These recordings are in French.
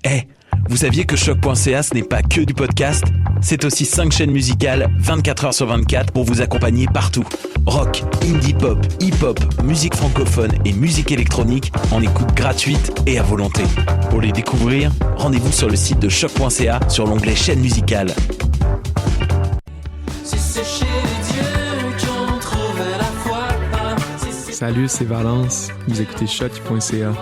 Eh, vous saviez que choc.ca, ce n'est pas que du podcast? C'est aussi 5 chaînes musicales 24 heures sur 24 pour vous accompagner partout. Rock, indie pop, hip-hop, musique francophone et musique électronique en écoute gratuite et à volonté. Pour les découvrir, rendez-vous sur le site de choc.ca sur l'onglet chaîne musicale. Salut, c'est Valence. Vous écoutez choc.ca.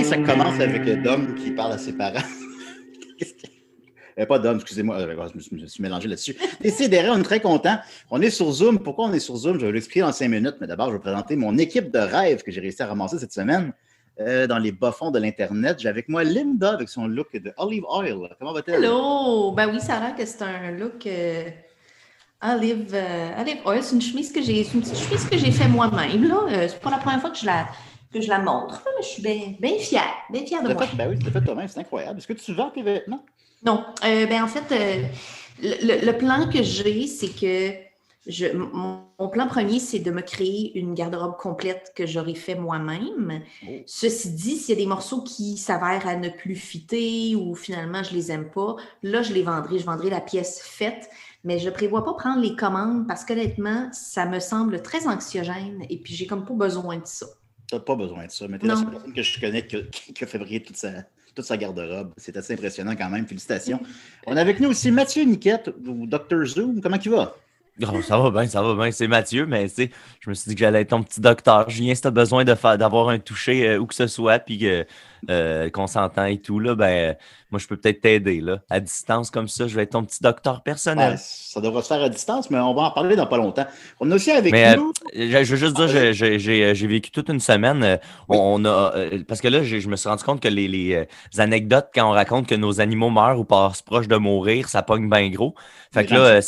Ça commence avec Dom qui parle à ses parents. Pas Dom, excusez-moi, je me suis mélangé là-dessus. Décidérez, on est très contents. On est sur Zoom. Pourquoi on est sur Zoom? Je vais l'expliquer dans 5 minutes, mais d'abord, je vais présenter mon équipe de rêve que j'ai réussi à ramasser cette semaine dans les bas-fonds de l'Internet. J'ai avec moi Linda avec son look de Olive Oil. Comment va-t-elle? Hello! Ben oui, ça a l'air que c'est un look Olive Oil. C'est une chemise que j'ai fait moi-même. Là. C'est pas la première fois que je la montre. Mais je suis bien fière de moi. Ben oui, tu l'as fait toi-même, c'est incroyable. Est-ce que tu vends tes vêtements? Non. En fait, le plan que j'ai, c'est que mon plan premier, c'est de me créer une garde-robe complète que j'aurais fait moi-même. Oh. Ceci dit, s'il y a des morceaux qui s'avèrent à ne plus fitter ou finalement je les aime pas, là, je les vendrai. Je vendrai la pièce faite. Mais je ne prévois pas prendre les commandes parce qu'honnêtement, ça me semble très anxiogène et puis j'ai comme pas besoin de ça. Tu n'as pas besoin de ça, mais tu es la seule personne que je connais qui a fabriqué toute sa garde-robe. C'est assez impressionnant quand même. Félicitations. On a avec nous aussi Mathieu Niquette, ou Dr Zoom. Comment il va? Oh, ça va bien. C'est Mathieu, mais je me suis dit que j'allais être ton petit docteur. Julien, si tu as besoin d'avoir un toucher où que ce soit, puis qu'on s'entend et tout, là, moi, je peux peut-être t'aider. Là. À distance comme ça, je vais être ton petit docteur personnel. Ouais, ça devra se faire à distance, mais on va en parler dans pas longtemps. On a aussi avec nous... je veux juste dire, j'ai vécu toute une semaine. Parce que là, je me suis rendu compte que les anecdotes, quand on raconte que nos animaux meurent ou passent proches de mourir, ça pogne bien gros. Fait que là,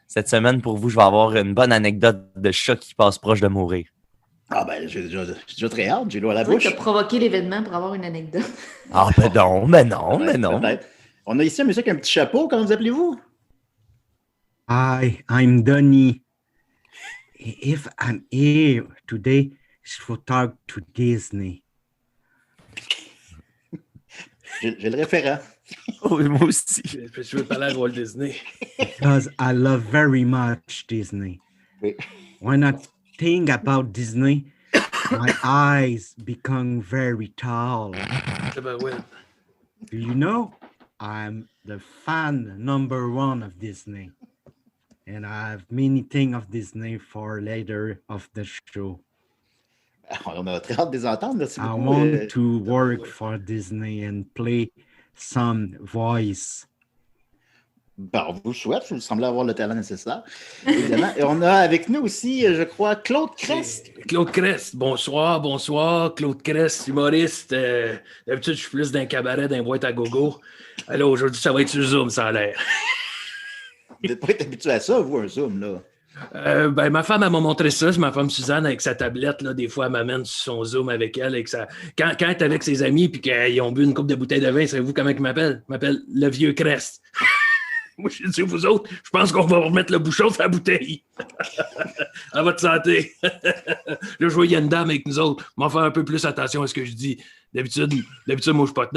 cette semaine, pour vous, je vais avoir une bonne anecdote de chat qui passe proche de mourir. Ah ben, j'ai déjà très hâte, j'ai l'eau à la bouche. Tu as provoqué l'événement pour avoir une anecdote. Ah ben non. Peut-être. On a ici un monsieur avec un petit chapeau, comment vous appelez-vous? Hi, I'm Donny. If I'm here today, it's for talk to Disney. J'ai le référent. Oh, moi aussi. Je veux parler à Walt Disney. Because I love very much Disney. Oui. When I think about Disney, my eyes become very tall. Do you know, I'm the fan number 1 of Disney. And I have many things of Disney for later of the show. On a très hâte de les entendre. Merci beaucoup. I want to work for Disney and play some voice. Ben, on vous souhaite, vous semblez avoir le talent nécessaire, évidemment. Et on a avec nous aussi, je crois, Claude Crest. Claude Crest, bonsoir. Claude Crest, humoriste. D'habitude, je suis plus d'un cabaret, d'un boîte à gogo. Alors aujourd'hui, ça va être sur Zoom, ça a l'air. Vous n'êtes pas habitué à ça, vous, un Zoom, là? Ma femme, elle m'a montré ça. C'est ma femme Suzanne avec sa tablette. Là, des fois, elle m'amène sur son Zoom avec elle. Quand elle est avec ses amis et qu'ils ont bu une coupe de bouteille de vin, savez-vous comment ils m'appellent? Ils m'appellent le vieux Crest. Moi, je dis, vous autres, je pense qu'on va remettre le bouchon sur la bouteille. À votre santé. Là, je vois, il y a une dame avec nous autres. M'en faire un peu plus attention à ce que je dis. D'habitude, moi, je suis pas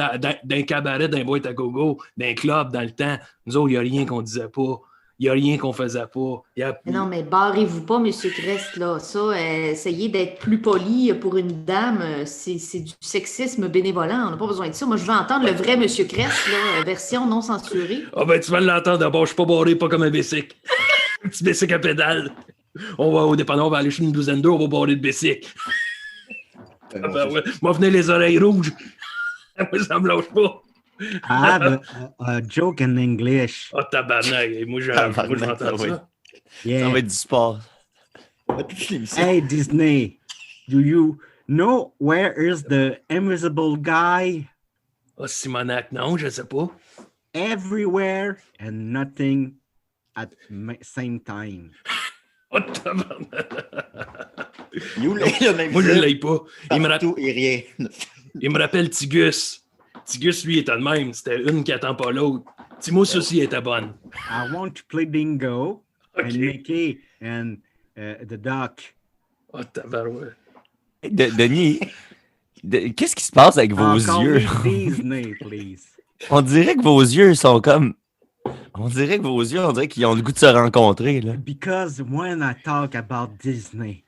d'un cabaret, d'un boîte à gogo, d'un club dans le temps. Nous autres, il n'y a rien qu'on disait pas. Il n'y a rien qu'on faisait pas. Non, mais barrez-vous pas, M. Crest, là. Ça, essayez d'être plus poli pour une dame, c'est du sexisme bénévolent. On n'a pas besoin de ça. Moi, je veux entendre le vrai M. Crest, là, version non censurée. Ah ben, tu vas l'entendre d'abord. Je suis pas barré, pas comme un bicycle. Un petit bicycle à pédale. On va au dépanneur, on va aller chez une douzaine d'heures, on va barrer le bicycle. Ouais. Moi, venez les oreilles rouges. Moi, ça me lâche pas. I have a joke in English. Oh, tabarnak. Moi, je vais entendre ça. Ça Yeah. va être du sport. Hey, Disney, do you know where is the invisible guy? Oh, Simonac, non, je sais pas. Everywhere and nothing at same time. Oh, tabarnak. Le même Moi, je l'ai pas. Partout et rien. Il me rappelle Tigus. Tigus, lui, était de même. C'était une qui attend pas l'autre. Timos aussi était bonne. I want to play bingo and OK. Mickey and the duck. Oh, tabarouette. Denis, qu'est-ce qui se passe avec vos Call yeux? me Disney, please. On dirait que vos yeux sont comme... On dirait qu'ils ont le goût de se rencontrer, là. Because when I talk about Disney,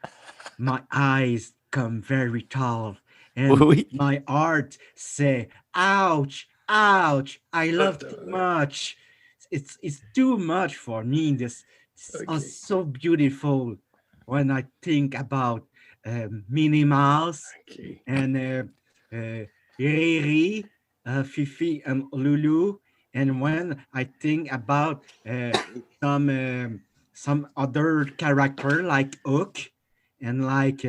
my eyes come very tall and Oui. my heart say, ouch, ouch, I love too much. It's too much for me. This is so beautiful when I think about Minnie Mouse OK. and Riri, Fifi, and Lulu. And when I think about some other character like Hook and like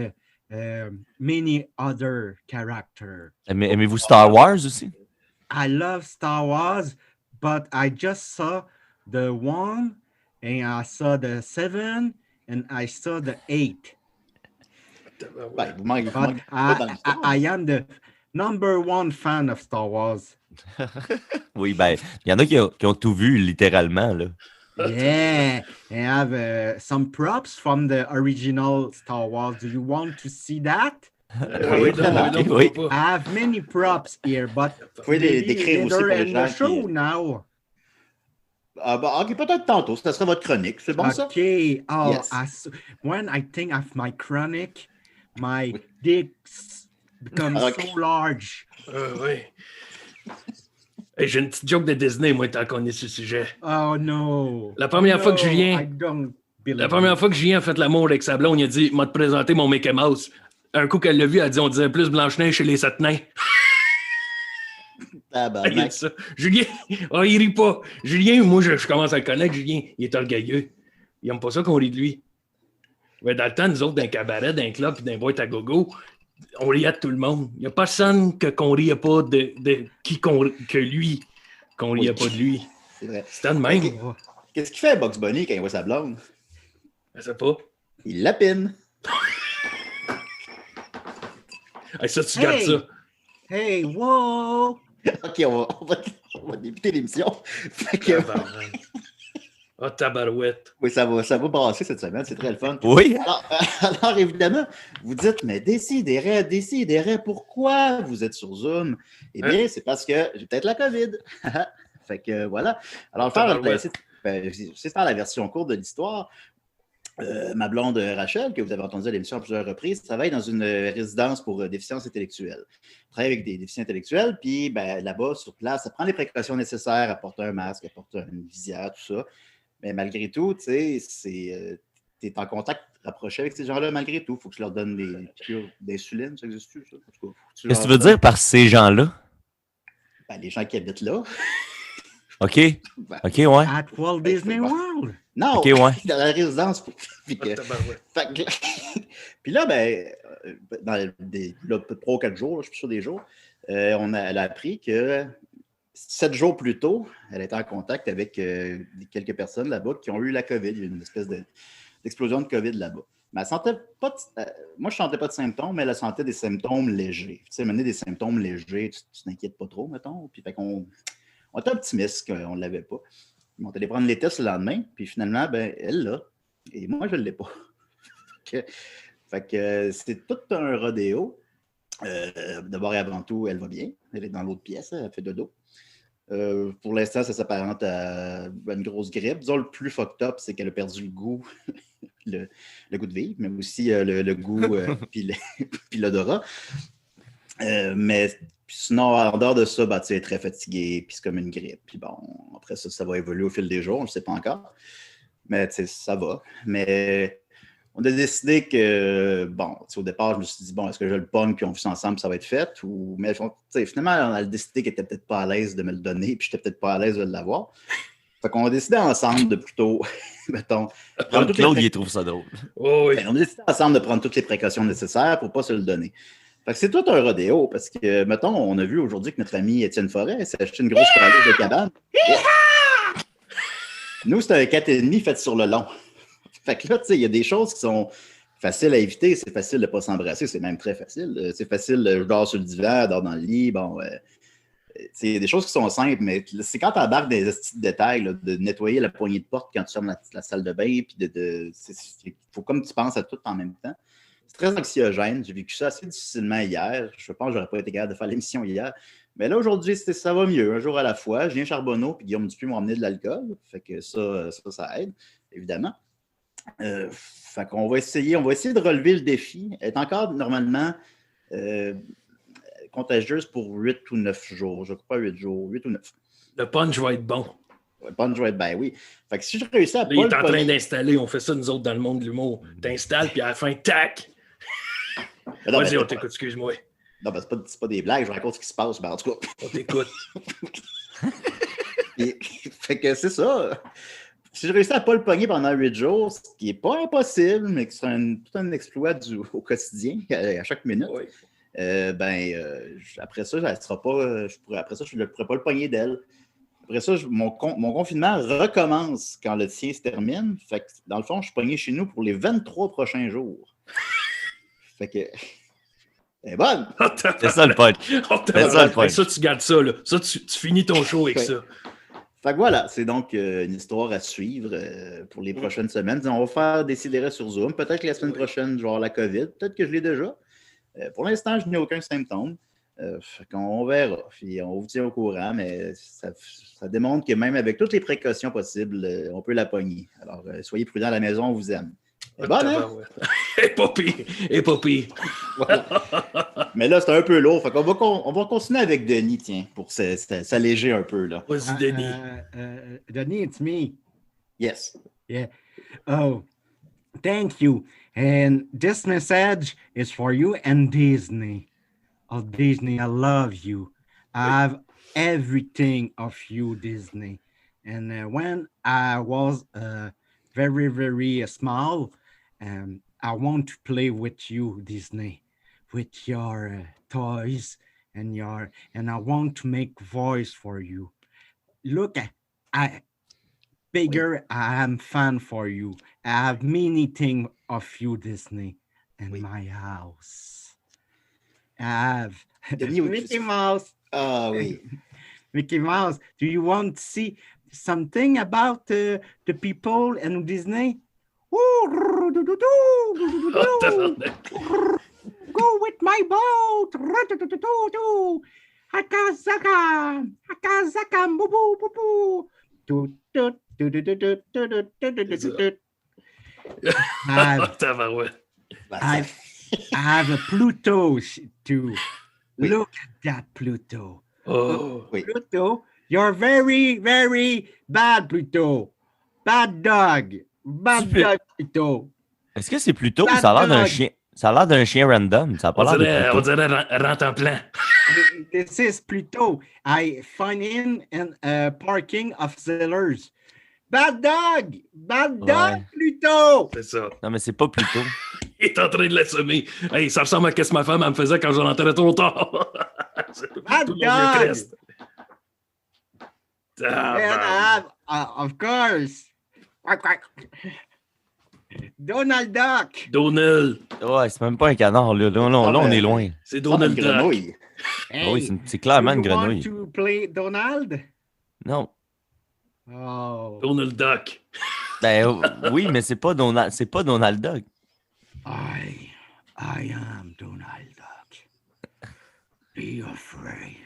many other character, Aimez-vous Star Wars aussi? I love Star Wars, but I just saw the 1 and I saw the 7 and I saw the 8. Ben, vous manquez But pas dans l'histoire. I am the number 1 fan of Star Wars. Oui, ben, il y en a qui ont tout vu, littéralement, là. Yeah, I have some props from the original Star Wars. Do you want to see that? Oui, ok, oui. pas. I have many props here, but Vous pouvez les décrire aussi pour they're les in the gens show qui... now. Ah, ben, ok, peut-être tantôt. Ça sera votre chronique. C'est bon, ça? Okay. Oh, Yes. when I think of my chronic, my dicks become Ok. so large. Oui. Hey, j'ai une petite joke de Disney, moi, tant qu'on est sur ce sujet. Oh no. La première fois que No, Julien- I don't believe La première it. fois que Julien a fait l'amour avec sa blonde, il a dit « M'a te présenter mon Mickey Mouse ». Un coup qu'elle l'a vu, elle a dit « On dirait plus Blanche-Neige chez les sept nains ». Ah, ben, Il a dit ça. Julien, oh, il rit pas. Julien, moi, je commence à le connaître. Julien, il est orgueilleux. Il aime pas ça qu'on rit de lui. Ouais, dans le temps, nous autres, d'un cabaret, d'un club puis d'un boîte à gogo, on riait de tout le monde. Il n'y a personne qu'on riait pas de que lui, qu'on riait Oui. pas de lui. c'est vrai. C'était de même. Ok. Qu'est-ce qu'il fait, Bugs Bunny, quand il voit sa blonde? Je sais pas. Il lapine. Hey, ça, tu gardes Hey! ça. Hey, whoa. OK, on va débuter l'émission. Fait que, Oh, tabarouette. oui, ça va brasser cette semaine. C'est très le fun. Oui. Alors, évidemment, vous dites, mais décidérez, pourquoi vous êtes sur Zoom? Eh bien, c'est parce que j'ai peut-être la COVID. Fait que voilà. Alors, c'est faire la version courte de l'histoire. Ma blonde Rachel, que vous avez entendu à l'émission à plusieurs reprises, travaille dans une résidence pour déficience intellectuelle. Elle travaille avec des déficients intellectuels, puis ben, là-bas, sur place, elle prend les précautions nécessaires, elle porte un masque, elle porte une visière, tout ça. Mais malgré tout, tu sais, tu es en contact rapproché avec ces gens-là malgré tout. Il faut que tu leur donnes des piqûres d'insuline, ça existe-tu, ça? En tout cas, Qu'est-ce que tu veux dire par ces gens-là? Ben, les gens qui habitent là. OK. Ben, OK, ouais. At Walt Disney World. non, OK, ouais. dans la résidence. Puis Oh, que- tabarouette. Fait que- puis là, ben, dans là, 3 ou 4 jours, là, je suis sûr des jours, elle a appris que 7 jours plus tôt, elle était en contact avec quelques personnes là-bas qui ont eu la COVID. Il y a eu une espèce d'explosion de COVID là-bas. Mais elle sentait pas moi, je ne sentais pas de symptômes, mais elle sentait des symptômes légers. Tu sais, mener des symptômes légers, tu t'inquiètes pas trop, mettons. Puis fait qu'on on était optimiste qu'on ne l'avait pas. On est allé prendre les tests le lendemain, puis finalement, ben, elle l'a. Et moi, je ne l'ai pas. Fait que c'est tout un rodéo. D'abord et avant tout, elle va bien. Elle est dans l'autre pièce, elle fait dodo. Pour l'instant, ça s'apparente à une grosse grippe. Disons, le plus fucked up, c'est qu'elle a perdu le goût, le goût de vivre, mais aussi le goût puis l'odorat. Mais sinon, en dehors de ça, tu es très fatigué, puis c'est comme une grippe. Puis bon, après ça va évoluer au fil des jours, on ne le sait pas encore. Mais ça va. Mais on a décidé que, bon, au départ, je me suis dit, bon, est-ce que je le pogne puis on vit ça ensemble, ça va être fait? Mais finalement, on a décidé qu'elle était peut-être pas à l'aise de me le donner puis j'étais peut-être pas à l'aise de l'avoir. Fait qu'on a décidé ensemble de plutôt, mettons, Claude, il trouve ça drôle. Oh, oui. on a décidé ensemble de prendre toutes les précautions nécessaires pour ne pas se le donner. Fait que c'est tout un rodéo parce que, mettons, on a vu aujourd'hui que notre ami Étienne Forêt s'est acheté une grosse calice de cabane. Nous, c'est un 4,5 fait sur le long. Fait que là, tu sais, il y a des choses qui sont faciles à éviter. C'est facile de ne pas s'embrasser, c'est même très facile. C'est facile, je dors sur le divan, je dors dans le lit. Bon, c'est des choses qui sont simples, mais c'est quand tu embarques des petits détails, là, de nettoyer la poignée de porte quand tu fermes la salle de bain, puis il faut comme tu penses à tout en même temps. C'est très anxiogène. J'ai vécu ça assez difficilement hier. Je pense que je n'aurais pas été capable de faire l'émission hier. Mais là, aujourd'hui, ça va mieux, un jour à la fois. Julien Charbonneau puis Guillaume Dupuis m'ont amené de l'alcool. Fait que ça aide, évidemment. Fait qu'on va essayer de relever le défi. Elle est encore normalement contagieuse pour 8 ou 9 jours. Je crois 8 jours, 8 ou 9. Le punch va être bon. Le punch va être, ben oui. Fait que si je réussis à Là, il est en train d'installer, on fait ça nous autres dans le monde de l'humour. T'installes, puis à la fin, tac! Vas-y, on t'écoute, excuse-moi. Non, ben c'est pas des blagues, je raconte ce qui se passe, ben en tout cas. On t'écoute. Fait que c'est ça. Si je réussis à ne pas le pogner pendant 8 jours, ce qui n'est pas impossible, mais qui sera tout un exploit au quotidien, à chaque minute, Oui. après ça, elle sera pas, je ne pourrais pas le pogner d'elle. Après ça, mon confinement recommence quand le tien se termine. Fait que, dans le fond, je suis pogné chez nous pour les 23 prochains jours. Fait que... Elle est bonne! C'est ça le punch. Ça, tu gardes ça, là. Ça, tu finis ton show avec ça. Fait que voilà, c'est donc une histoire à suivre pour les prochaines semaines. On va faire Décideret sur Zoom. Peut-être que la semaine prochaine, je vais avoir la COVID. Peut-être que je l'ai déjà. Pour l'instant, je n'ai aucun symptôme. Fait qu'on verra. Puis on vous tient au courant, mais ça démontre que même avec toutes les précautions possibles, on peut la pogner. Alors, soyez prudents à la maison, on vous aime. C'est bon, hein? Et pas pire. Voilà. Mais là, c'est un peu lourd. Fait qu'on va continuer avec Denis, tiens, pour s'alléger un peu, là. Vas-y, Denis. Denis, it's me. Yes. Yeah. Oh, thank you. And this message is for you and Disney. Oh, Disney, I love you. I have everything of you, Disney. And when I was very, very small, I want to play with you, Disney, with your toys and I want to make voice for you. Look, I am fan for you. I have many things of you, Disney, in my house. I have Mickey Mouse. Ah oui. Mickey Mouse. Do you want to see something about the people in Disney? Go with my boat. Hakazaka, Hakazaka, boo boo boo boo. I have a Pluto too. Look at that Pluto. Oh, Pluto, you're very, very bad, Pluto. Bad dog. Bad dog, Pluto. Est-ce que c'est Pluto ou ça a l'air d'un chien? Ça a l'air d'un chien random. Ça a pas l'air de Pluto. On dirait rentre en plan. This is Pluto. I find him in a parking of Zellers. Bad dog! Bad dog, Pluto! C'est ça. Non, mais c'est pas Pluto. Il est en train de l'assommer. Hey, ça ressemble à ce que ma femme elle me faisait quand je rentrais trop tard. Bad Tout le dog! vieux Christ. And of course, Donald Duck. Donald. Ouais, c'est même pas un canard, là. Là, on est loin. C'est Donald Duck. Grenouille. Ah oui, c'est clairement une do you want grenouille. to play Donald? Non. Oh, Donald Duck. Ben oui, mais c'est pas Donald Duck. I am Donald Duck. Be afraid.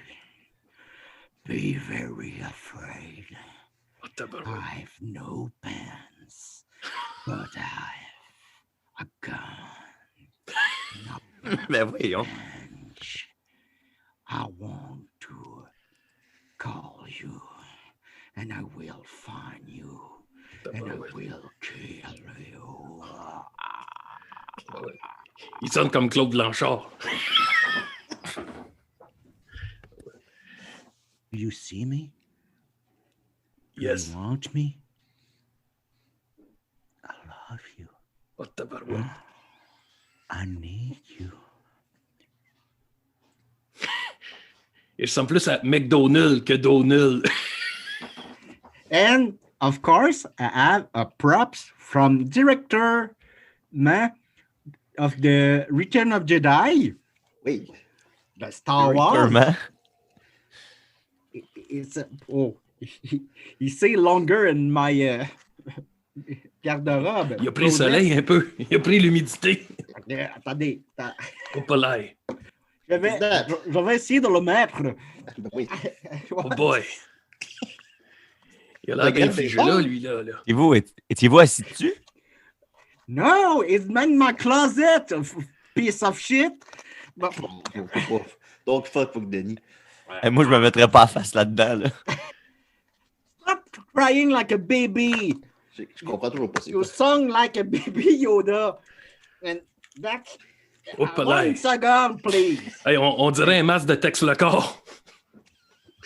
Be very afraid. I've no pants, but I've a gun. Ben voyons. I want to call you, and I will find you, and I will Il sonne comme Claude Blanchard. Do you see me? Yes. You want me? I love you. Oh, tabarouette. I need you. Il ressemble plus à McDonald que Donald. And of course, I have a props from director of the Return of Jedi, Oui. the Star Wars. Sûrement. It's il say longer in my garde-robe. Il a pris le soleil un peu. Il a pris l'humidité. Attendez. Au palais. Je vais essayer de le mettre. Oui. Oh boy. Il a l'air bien figé là, lui, là. Étiez-vous assis dessus? No, it's in my closet, piece of shit. But, Donc, fuck Denis. Moi, je me mettrais pas à face là-dedans. Là. stop crying like a baby. Je comprends toujours pas. You sung like a baby Yoda. And that's... Oh, palais. 1 second, please. Hey, on dirait un masque de Tex le corps.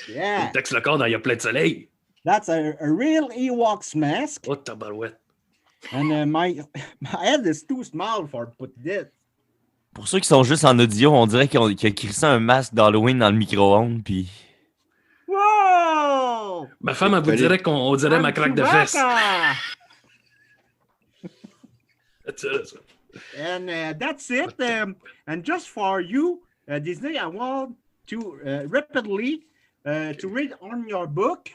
Yeah, Tex le corps dans Il y a plein de soleil. that's a real Ewoks mask. Oh, tabarouette. And my head is too small for put this. Pour ceux qui sont juste en audio, on dirait qu'il a crissé un masque d'Halloween dans le micro-ondes, puis... Whoa! Ma femme, elle vous dirait qu'on dirait ma craque de fesses. Chewbacca! That's it. And that's it. And just for you, Disney, I want to rapidly to read on your book.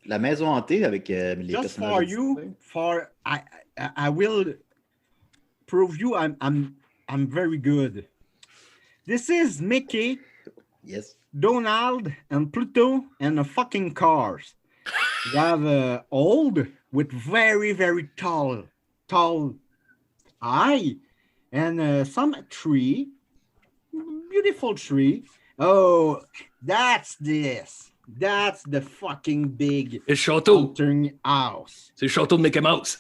La maison hantée avec les Just personnages. for de you, Disney. for I will prove you I'm very good. This is Mickey, Yes. Donald, and Pluto, and the fucking cars. You have old with very, very tall eye, and some tree, beautiful tree. Oh, that's this. That's the fucking big Le château. haunting house. C'est le château de Mickey Mouse.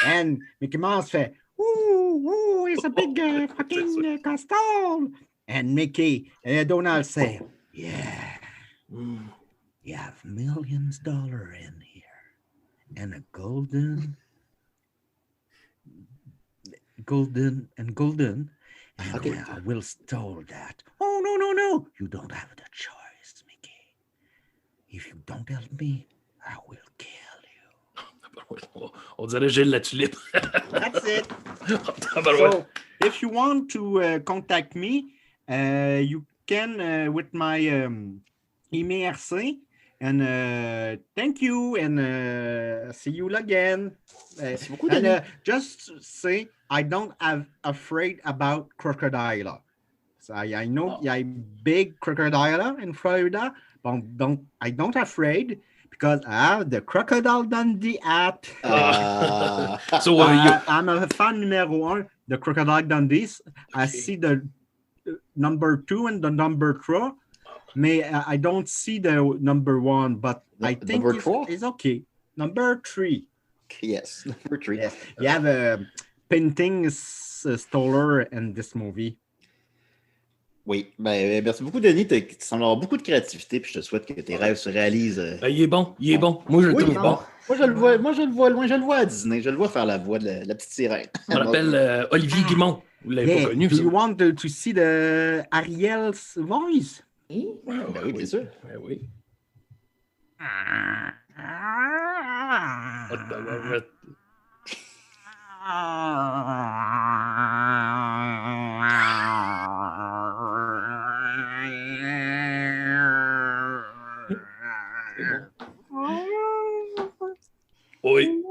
And Mickey Mouse fait, ooh, it's a big fucking castle. And Mickey, Donald say, yeah, you have millions dollar in here. And a golden. And Okay. I will stole that. Oh, no. You don't have the choice, Mickey. If you don't help me, I will kill you. On dirait Gilles la tulipe. That's it. Tabarouette. So, if you want to contact me, you can with my IMRC. And thank you, and see you again. Merci beaucoup, And Denis. just say I don't have afraid about crocodile. So I know a big crocodile in Florida, but I don't afraid because I have the Crocodile Dundee hat. So, I'm a fan numéro 1, the Crocodile Dundee. I see the number 2 and the number 3. I don't see the number 1, but I think Number 4? it's okay. Number 3. Yes. Number 3. Yeah. You have a painting stoller in this movie. Oui. Ben, merci beaucoup, Denis. Tu sembles avoir beaucoup de créativité, puis je te souhaite que tes rêves se réalisent. il est bon. Moi, je le Oui, trouve bon. Moi, je le vois loin. Je le vois à Disney. Je le vois faire la voix de la petite sirène. On l'appelle Olivier Guimont. Vous l'avez pas connu, Do ça? you want to see the Ariel's voice? Ben oui, bien sûr. Ben oui. Oh, tabarouette. Oui.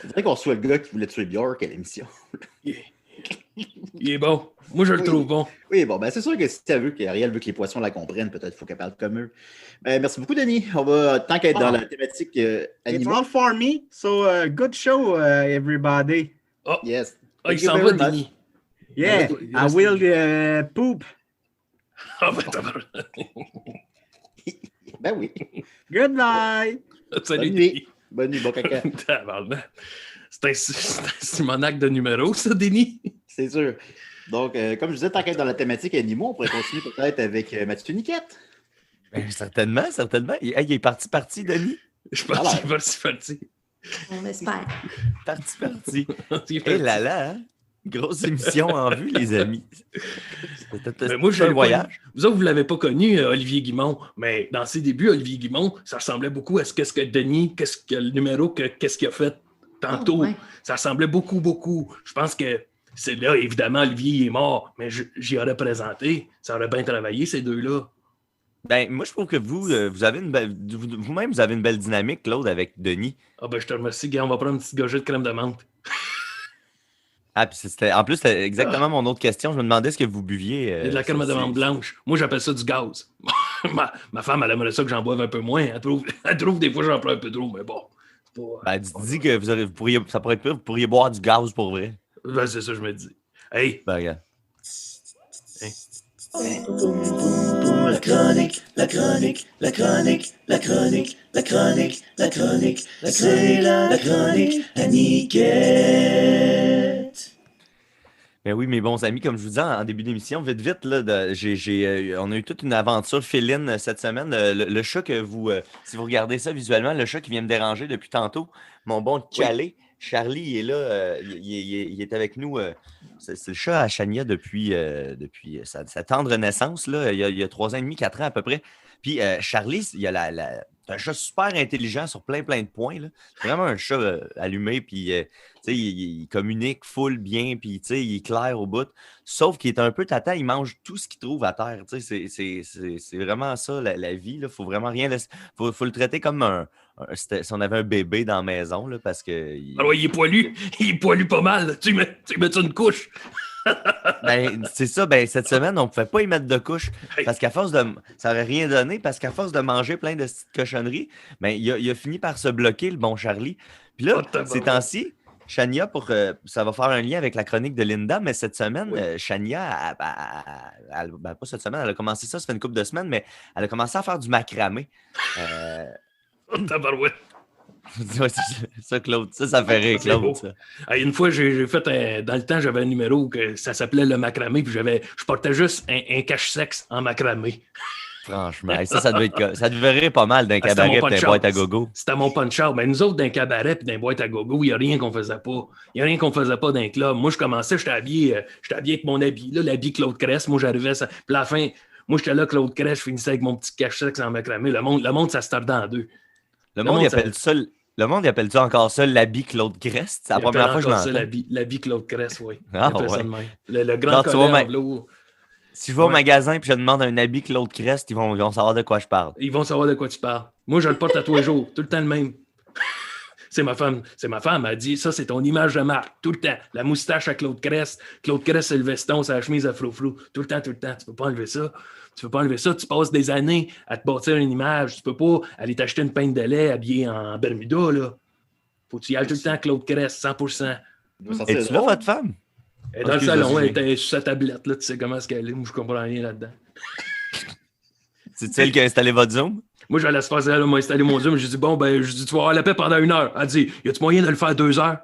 On dirait qu'on reçoit le gars qui voulait tuer Bjork à l'émission. Il est bon. Moi, je le trouve bon. Oui, bon, ben c'est sûr que si tu as vu qu'Ariel veut que les poissons la comprennent, peut-être qu'il faut qu'elle parle comme eux. Merci beaucoup, Denis. On va, tant qu'être dans la thématique It's animée. all for me. So good show, everybody. Yes. Ah, il Thank you s'en very va, much. Denis. Yeah, I will poop. Ah, ben, tabarnak. Ben oui. Goodbye. Salut. Bonne nuit. Bonne nuit, bon caca. Tabarnak. C'est un Simonac de numéro, ça, Denis? C'est sûr. Donc, comme je disais, tant qu'être dans la thématique animaux, on pourrait continuer peut-être avec Mathieu Niquette. Ben, certainement. Il est parti, Denis. Je pense Alors. qu'il va se partir. On espère. Parti. Et là, hein? Grosse émission en vue, les amis. Mais moi, C'était un voyage. Vous autres, vous ne l'avez pas connu, Olivier Guimond, mais dans ses débuts, Olivier Guimond, ça ressemblait beaucoup à ce que Denis, le numéro, qu'est-ce qu'il a fait tantôt. Oh, ouais. Ça ressemblait beaucoup. Je pense que c'est là, évidemment, Olivier il est mort, mais j'y aurais présenté. Ça aurait bien travaillé, ces deux-là. Ben, moi, je trouve que vous avez vous-même, vous avez une belle dynamique, Claude, avec Denis. Ah ben, je te remercie, Guy. On va prendre une petite gorgée de crème de menthe. Ah, puis en plus, c'était exactement mon autre question. Je me demandais ce que vous buviez. Il y a de la crème de menthe blanche. Moi, j'appelle ça du gaz. ma femme, elle aimerait ça que j'en boive un peu moins. Elle trouve des fois que j'en prends un peu trop, mais bon. Ben, dis que ça pourrait être pire, vous pourriez boire du gaz pour vrai. Ben, c'est ça, je me dis. Hey! Ben, regarde. Ben oui, mes bons amis, comme je vous disais en début d'émission, vite, là, on a eu toute une aventure féline cette semaine. Le chat que si vous regardez ça visuellement, le chat qui vient me déranger depuis tantôt, mon bon Calais, Charlie, il est là, il est avec nous. C'est le chat à Chania depuis sa tendre naissance, là, il y a 3 ans et demi, 4 ans à peu près. Puis Charlie, il a c'est un chat super intelligent sur plein de points. Là. C'est vraiment un chat allumé, puis il communique full bien, puis il est clair au bout. Sauf qu'il est un peu tata, il mange tout ce qu'il trouve à terre. C'est vraiment ça, la vie. Il faut vraiment rien laisser. Faut le traiter comme si on avait un bébé dans la maison, là, parce que... Alors, il est poilu. Il est poilu pas mal. Tu mets ça une couche. Ben, c'est ça, cette semaine, on ne pouvait pas y mettre de couche parce qu'à force de. Ça n'aurait rien donné parce qu'à force de manger plein de petites cochonneries, ben, il a fini par se bloquer, le bon Charlie. Puis là, ces temps-ci, Chania, ça va faire un lien avec la chronique de Linda, mais cette semaine, Chania, pas cette semaine, elle a commencé ça fait une couple de semaines, mais elle a commencé à faire du macramé. Tabarouette. Ça, Claude, ça fait rire, Claude. Ça. Une fois, j'ai fait dans le temps, j'avais un numéro que ça s'appelait le macramé, puis je portais juste un cache-sexe en macramé. Franchement, ça devait rire pas mal d'un cabaret et d'un boîte à gogo. C'était mon punch-out. Mais nous autres, d'un cabaret et d'un boîte à gogo, il n'y a rien qu'on faisait pas. Il n'y a rien qu'on faisait pas d'un club. Moi, je commençais, j'étais habillé avec mon habit, là, l'habit Claude Crest. Moi, j'arrivais, puis à la fin, moi, j'étais là, Claude Crest, je finissais avec mon petit cache-sexe en macramé. Le monde, ça se tordait en deux. Le monde, il appelle ça encore ça l'habit Claude Crest? C'est la première fois que je l'entends. L'habit Claude Crest, oui. Ah, ouais. Le grand collet en velours. Si je vais au magasin et je demande un habit Claude Crest, ils vont savoir de quoi je parle. Ils vont savoir de quoi tu parles. Moi, je le porte à tous les jours, tout le temps le même. C'est ma femme, elle m'a dit, ça, c'est ton image de marque, tout le temps. La moustache à Claude Crest. Claude Crest, c'est le veston, c'est la chemise à flou-flou. Tout le temps. Tu peux pas enlever ça. Tu passes des années à te bâtir une image. Tu peux pas aller t'acheter une pinte de lait habillée en Bermuda, là. Faut que tu y ailles tout le temps Claude Crest, 100%. Es-tu là, votre femme? Elle est dans le salon, elle était sur sa tablette, là. Tu sais comment est-ce qu'elle est. Moi, je comprends rien là-dedans. C'est elle qui a installé votre Zoom? Moi, je laisse faire ça, elle m'a installé mon Zoom. J'ai dit, tu vas avoir la paix pendant 1 heure. Elle dit, y a-tu moyen de le faire 2 heures?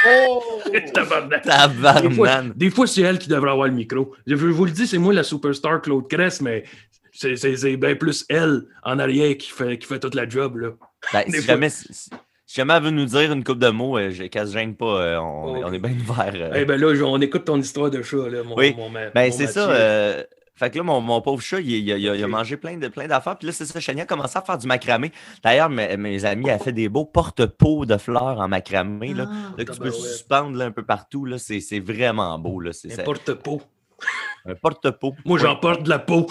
Oh! Tabarnak! Des fois, c'est elle qui devrait avoir le micro. Je vous le dis, c'est moi la superstar Claude Crest, mais c'est bien plus elle en arrière qui fait toute la job. Là. Ben, si jamais elle veut nous dire une couple de mots, qu'elle se gêne pas, on est bien ouvert. Eh ben là, on écoute ton histoire de chat, là, oui. mon c'est ça. Fait que là, mon pauvre chat, il a mangé plein d'affaires. Puis là, c'est ça, Chania a commencé à faire du macramé. D'ailleurs, mes amis, elle fait des beaux porte-pots de fleurs en macramé. Là, que tu peux suspendre là, un peu partout. Là, c'est vraiment beau. Là, un porte-pot. Un porte-pot. Moi, j'en porte de la peau.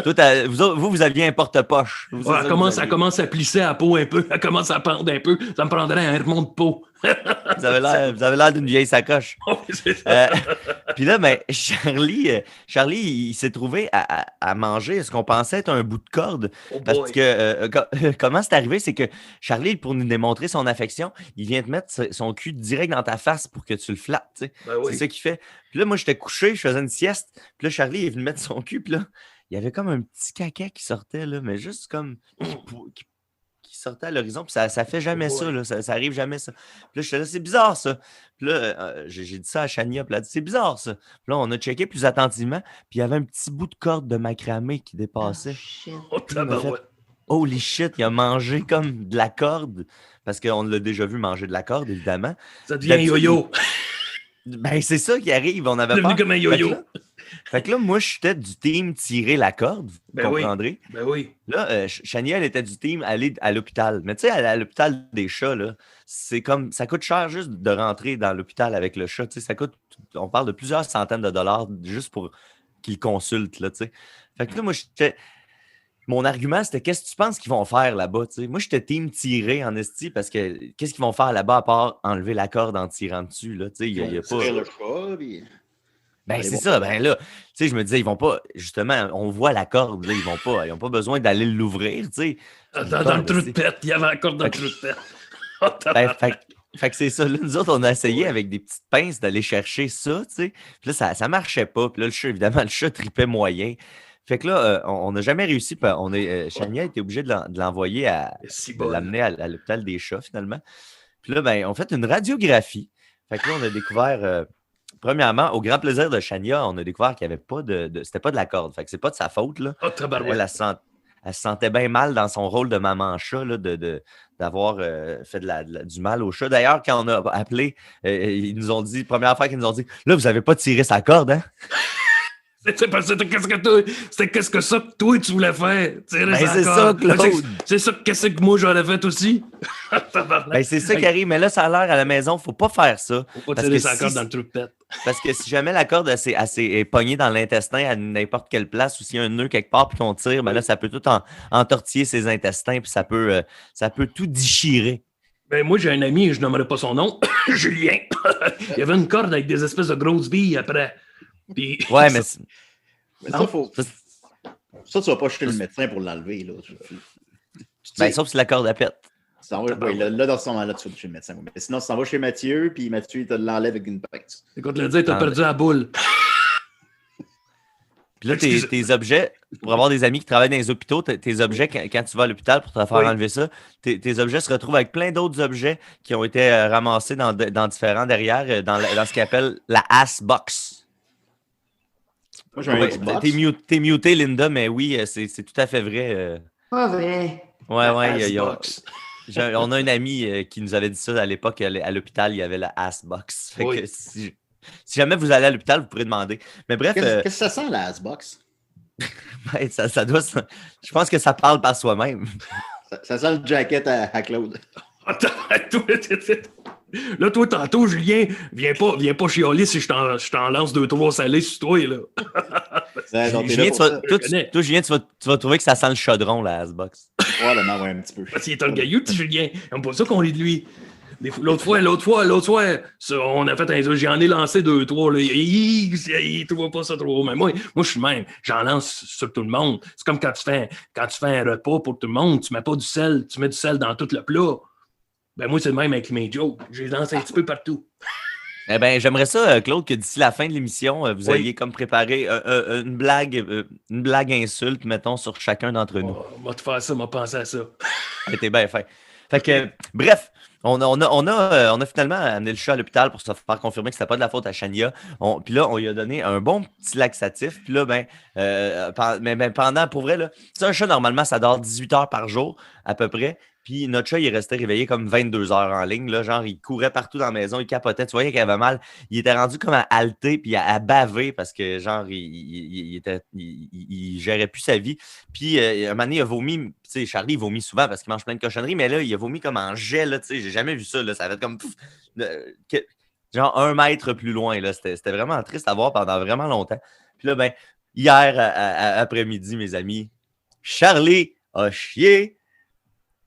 Vous aviez un porte-poche. Elle commence à plisser la peau un peu. Elle commence à pendre un peu. Ça me prendrait un remont de peau. Vous avez l'air d'une vieille sacoche. Oui, c'est ça. Puis là, ben, Charlie, il s'est trouvé à manger ce qu'on pensait être un bout de corde. Oh Parce boy. que comment c'est arrivé, c'est que Charlie, pour nous démontrer son affection, il vient te mettre son cul direct dans ta face pour que tu le flattes. Tu sais. Ben C'est oui. ça qu'il fait. Puis là, moi, j'étais couché, je faisais une sieste. Puis là, Charlie est venu mettre son cul. Puis là, il y avait comme un petit caca qui sortait, là, mais juste comme qui sortait à l'horizon. Puis ça fait jamais ça, là. Ça arrive jamais, ça. Puis là, j'étais là, c'est bizarre, ça. Puis là, j'ai dit ça à Chania. Puis elle a dit, c'est bizarre, ça. Puis là, on a checké plus attentivement. Puis il y avait un petit bout de corde de macramé qui dépassait. Shit. Oh, tabarouette. Holy shit, il a mangé comme de la corde. Parce qu'on l'a déjà vu manger de la corde, évidemment. Ça devient un yo-yo. Ben, c'est ça qui arrive. On avait Devenu peur. comme un yo-yo. Fait que là, moi, j'étais du team tirer la corde, vous Ben oui. comprendrez. Ben oui. Là, Chania, elle était du team aller à l'hôpital. Mais tu sais, aller à l'hôpital des chats, là, c'est comme, ça coûte cher juste de rentrer dans l'hôpital avec le chat. Tu sais, ça coûte, on parle de plusieurs centaines de dollars juste pour qu'il consulte, là, tu sais. Fait que là, moi, mon argument, c'était qu'est-ce que tu penses qu'ils vont faire là-bas? Tu sais? Moi, j'étais team tirer en esti parce que qu'est-ce qu'ils vont faire là-bas à part enlever la corde en tirant dessus? Là? Tu sais, y a pas... Tirer le chat, puis... Ben, Ils c'est vont ça. pas- Ben là, tu sais, je me disais, ils vont pas, justement, on voit la corde, là, ils n'ont pas besoin d'aller l'ouvrir, tu sais. Dans le trou de pète. Il y avait encore dans le trou de pète. Oh, Ben, tabarnak. fait que c'est ça. Là, nous autres, on a essayé avec des petites pinces d'aller chercher ça, tu sais. Puis là, ça marchait pas. Puis là, le chat, évidemment, le chat tripait moyen. Fait que là, on n'a jamais réussi. Chania était obligé de l'envoyer Si de bon. l'amener à l'hôpital des chats, finalement. Puis là, ben, on fait une radiographie. Fait que là, on a découvert, premièrement, au grand plaisir de Chania, on a découvert qu'il n'y avait pas c'était pas de la corde. Fait que c'est pas de sa faute, là. Oh, tabarouette. Elle se sentait bien mal dans son rôle de maman chat, là, d'avoir fait du mal au chat. D'ailleurs, quand on a appelé, ils nous ont dit, première fois qu'ils nous ont dit, là, vous n'avez pas tiré sa corde, hein? C'était qu'est-ce que ça que toi tu voulais faire? Tirer Ben, sa c'est corde. ça, Claude. C'est ça qu'est-ce que moi j'aurais fait aussi. Tabarnak. Ben, c'est ça qui arrive. Mais là, ça a l'air à la maison, il ne faut pas faire ça. Faut pas Parce tirer que sa corde si- dans le trou de pète. Parce que si jamais la corde est pognée dans l'intestin à n'importe quelle place ou s'il y a un nœud quelque part puis qu'on tire, ben là, ça peut tout entortiller ses intestins puis ça peut tout déchirer. Ben, moi, j'ai un ami, je nommerai pas son nom, Julien. Il y avait une corde avec des espèces de grosses billes après. Puis, Ouais, mais Mais ça, faut... ça, ça, tu vas pas chez le médecin pour l'enlever, là. ben, sauf si la corde à pète. Tu t'en vas- oui, là, dans ce moment-là, tu vas chez le médecin. Oui. Mais sinon, tu t'en vas chez Mathieu, puis Mathieu, il te l'enlève avec une pince. écoute, le dire, t'as Ah, perdu la boule. Puis là, Excusez. tes objets, pour avoir des amis qui travaillent dans les hôpitaux, tes objets, quand tu vas à l'hôpital pour te faire Oui. enlever ça, tes objets se retrouvent avec plein d'autres objets qui ont été ramassés dans différents derrière, dans ce qu'on appelle la ass box. Moi, j'ai un Ouais, Xbox. t'es muté, Linda, mais oui, c'est tout à fait vrai. Pas vrai. Ouais, Xbox. on a une amie qui nous avait dit ça à l'époque, à l'hôpital, il y avait la ass box. Fait Oui. que si jamais vous allez à l'hôpital, vous pourrez demander. Mais bref, Qu'est-ce que ça sent, la Xbox? ouais, ça doit. Je pense que ça parle par soi-même. Ça sent le jacket à Claude. Attends, là, toi, tantôt, Julien, viens pas chialer si je t'en lance 2-3 salés sur toi, là. Ouais, donc, t'es Julien, là pour ça. toi, Julien, tu vas trouver que ça sent le chaudron, la Xbox. Probablement, ouais, un petit peu. Parce qu'il est un gaillou, petit Julien. J'aime pas ça qu'on lit de lui. L'autre fois, ça, on a fait un. J'en ai lancé 2-3. Là. Il trouve pas ça trop. Mais moi, je suis le même. J'en lance sur tout le monde. C'est comme quand tu fais un repas pour tout le monde, tu mets pas du sel, tu mets du sel dans tout le plat. Ben moi, c'est le même avec mes jokes. Je les lance un petit peu partout. Eh bien, j'aimerais ça, Claude, que d'ici la fin de l'émission, vous Oui. ayez comme préparé une blague insulte, mettons, sur chacun d'entre nous. On va te faire ça, on va penser à ça. T'es bien fin. Fait que, bref, on a finalement amené le chat à l'hôpital pour se faire confirmer que c'était pas de la faute à Chania. Puis là, on lui a donné un bon petit laxatif. Puis là, mais pendant, pour vrai, là, c'est un chat, normalement, ça dort 18 heures par jour, à peu près. Puis notre chat, il est resté réveillé comme 22 heures en ligne. Là, genre, il courait partout dans la maison, il capotait. Tu voyais qu'il avait mal. Il était rendu comme à halter puis à baver parce que, genre, il gérait plus sa vie. Puis, un moment donné, il a vomi. Tu sais, Charlie, il vomit souvent parce qu'il mange plein de cochonneries, mais là, il a vomi comme en jet. Là, tu sais, j'ai jamais vu ça. Là. Ça avait comme. Genre 1 mètre plus loin. Là. C'était vraiment triste à voir pendant vraiment longtemps. Puis là, ben, hier après-midi, mes amis, Charlie a chié.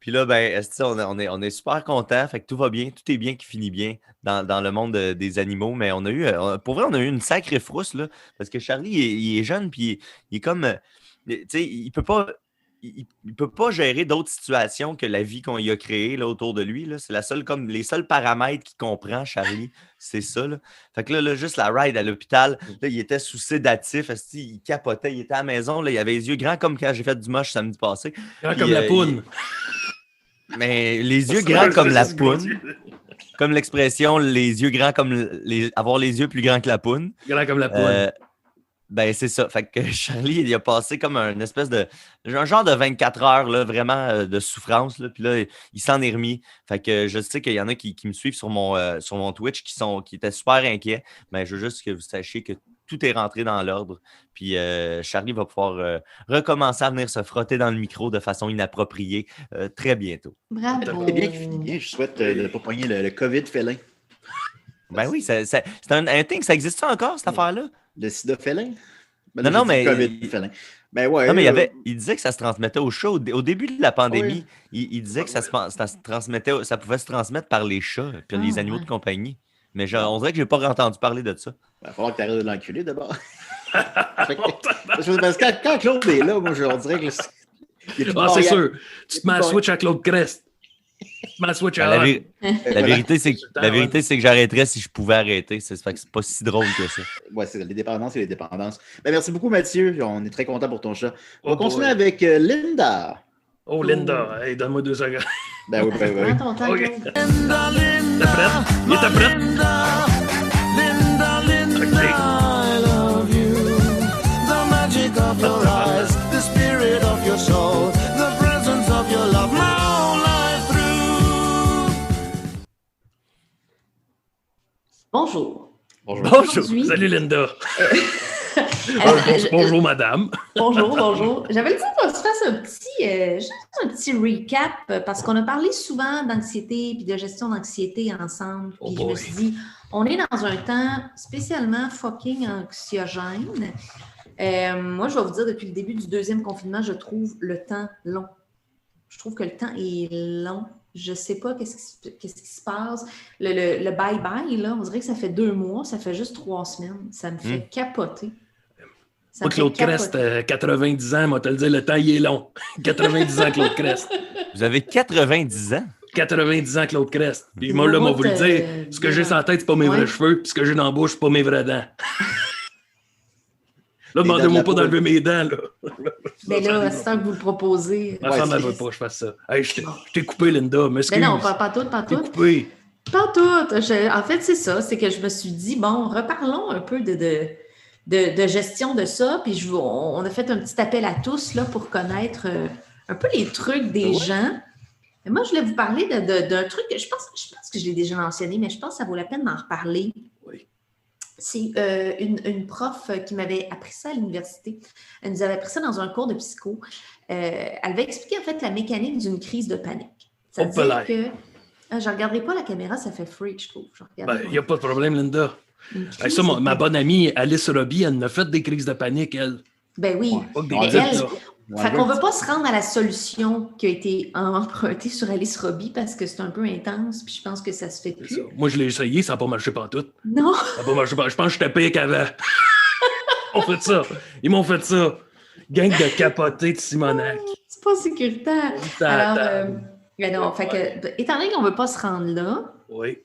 Puis là, ben, esti, on est super contents. Fait que tout va bien, tout est bien qui finit bien dans le monde des animaux. Mais pour vrai, on a eu une sacrée frousse, là, parce que Charlie, il est jeune, puis il est comme, tu sais, il peut pas gérer d'autres situations que la vie qu'on y a créée là, autour de lui. Là. C'est les seuls paramètres qu'il comprend, Charlie, c'est ça. Là. Fait que là, juste la ride à l'hôpital, là, il était sous sédatif, esti, il capotait, il était à la maison, là, il avait les yeux grands comme quand j'ai fait du moche samedi passé. Grand Puis, comme la poune. Mais les yeux grands comme la poune, comme l'expression, les yeux grands comme avoir les yeux plus grands que la poune. Grand comme la poune. Ben, c'est ça. Fait que Charlie, il a passé comme un genre de 24 heures, là, vraiment de souffrance. Là, puis là, il s'en est remis. Fait que je sais qu'il y en a qui me suivent sur mon Twitch qui étaient super inquiets. Mais je veux juste que vous sachiez que tout est rentré dans l'ordre. Puis Charlie va pouvoir recommencer à venir se frotter dans le micro de façon inappropriée très bientôt. Bravo. C'est bien qu'il finit bien. Je souhaite de ne pas pogner le COVID félin. Ben oui, c'est un thing. Ça existe encore, cette affaire-là? Le sida félin? Ben, Non, mais... Le COVID félin. Ben ouais. Non, mais il disait que ça se transmettait au chat. Au début de la pandémie, il disait que ça se transmettait, ça pouvait se transmettre par les chats et les animaux de compagnie. Mais on dirait que je n'ai pas entendu parler de ça. Il va falloir que tu arrêtes de l'enculer d'abord. Parce que quand Claude est là, moi, on dirait que... C'est sûr. Tu te mets à switch à Claude Crest. La vérité, c'est que j'arrêterais si je pouvais arrêter. C'est pas si drôle que ça. Ouais, c'est les dépendances et les dépendances. Ben, merci beaucoup, Mathieu. On est très content pour ton chat. On va continuer avec Linda. Oh, Linda. Hey, donne-moi 2 secondes. Ben oui. Prends ton temps, Okay. Claude. T'es prête? Il était prête? I love you. The magic of your eyes, the spirit of your soul, the presence of your love, my whole life through. Bonjour. Bonjour. Aujourd'hui- Salut, Linda. Je- Bonjour, madame. Bonjour. J'avais le dit qu'on se fasse juste un petit recap parce qu'on a parlé souvent d'anxiété puis de gestion d'anxiété ensemble. Puis je me suis dit, on est dans un temps spécialement fucking anxiogène. Moi, je vais vous dire, depuis le début du 2e confinement, je trouve le temps long. Je trouve que le temps est long. Je ne sais pas qu'est-ce qui se passe. Le bye-bye, là, on dirait que ça fait 2 mois, ça fait juste 3 semaines. Ça me fait capoter. Moi, Claude Crest, 90 ans, moi, te le dire, le temps, il est long. 90 ans, Claude Crest. Vous avez 90 ans? 90 ans, Claude Crest. Puis moi, là, moi, vous le dire, ce que j'ai sur la tête, c'est pas mes vrais cheveux, puis ce que j'ai dans la bouche, c'est pas mes vraies dents. Là, demandez-moi pas d'enlever mes dents, là. Mais là, c'est tant que vous le proposez. Ma femme, elle veut pas que je fasse ça. Hey, je t'ai coupé, Linda, m'excuse. Mais non, pas tout. Je t'ai coupé. Pas tout. En fait, c'est ça. C'est que je me suis dit, bon, reparlons un peu de gestion de ça. Puis on a fait un petit appel à tous là, pour connaître un peu les trucs des gens. Mais moi, je voulais vous parler d'un truc que je pense que je l'ai déjà mentionné, mais je pense que ça vaut la peine d'en reparler. Oui. C'est une prof qui m'avait appris ça à l'université. Elle nous avait appris ça dans un cours de psycho. Elle avait expliqué en fait la mécanique d'une crise de panique. Ça veut dire que... je ne regarderai pas la caméra, ça fait freak, je trouve. Il n'y a pas de problème, Linda. Ça, ma bonne amie Alice Robbie, elle en a fait des crises de panique, elle. Ben oui. Mais fait qu'on ne veut pas se rendre à la solution qui a été empruntée sur Alice Robbie parce que c'est un peu intense, puis je pense que ça se fait plus. Moi, je l'ai essayé, ça n'a pas marché pantoute. Non. Ça n'a pas marché pantoute. Je pense que j'étais pire qu'avant. Ils m'ont fait ça. Gang de capotés de Simonac. C'est pas sécuritaire. Alors, non, fait que, étant donné qu'on ne veut pas se rendre là, oui.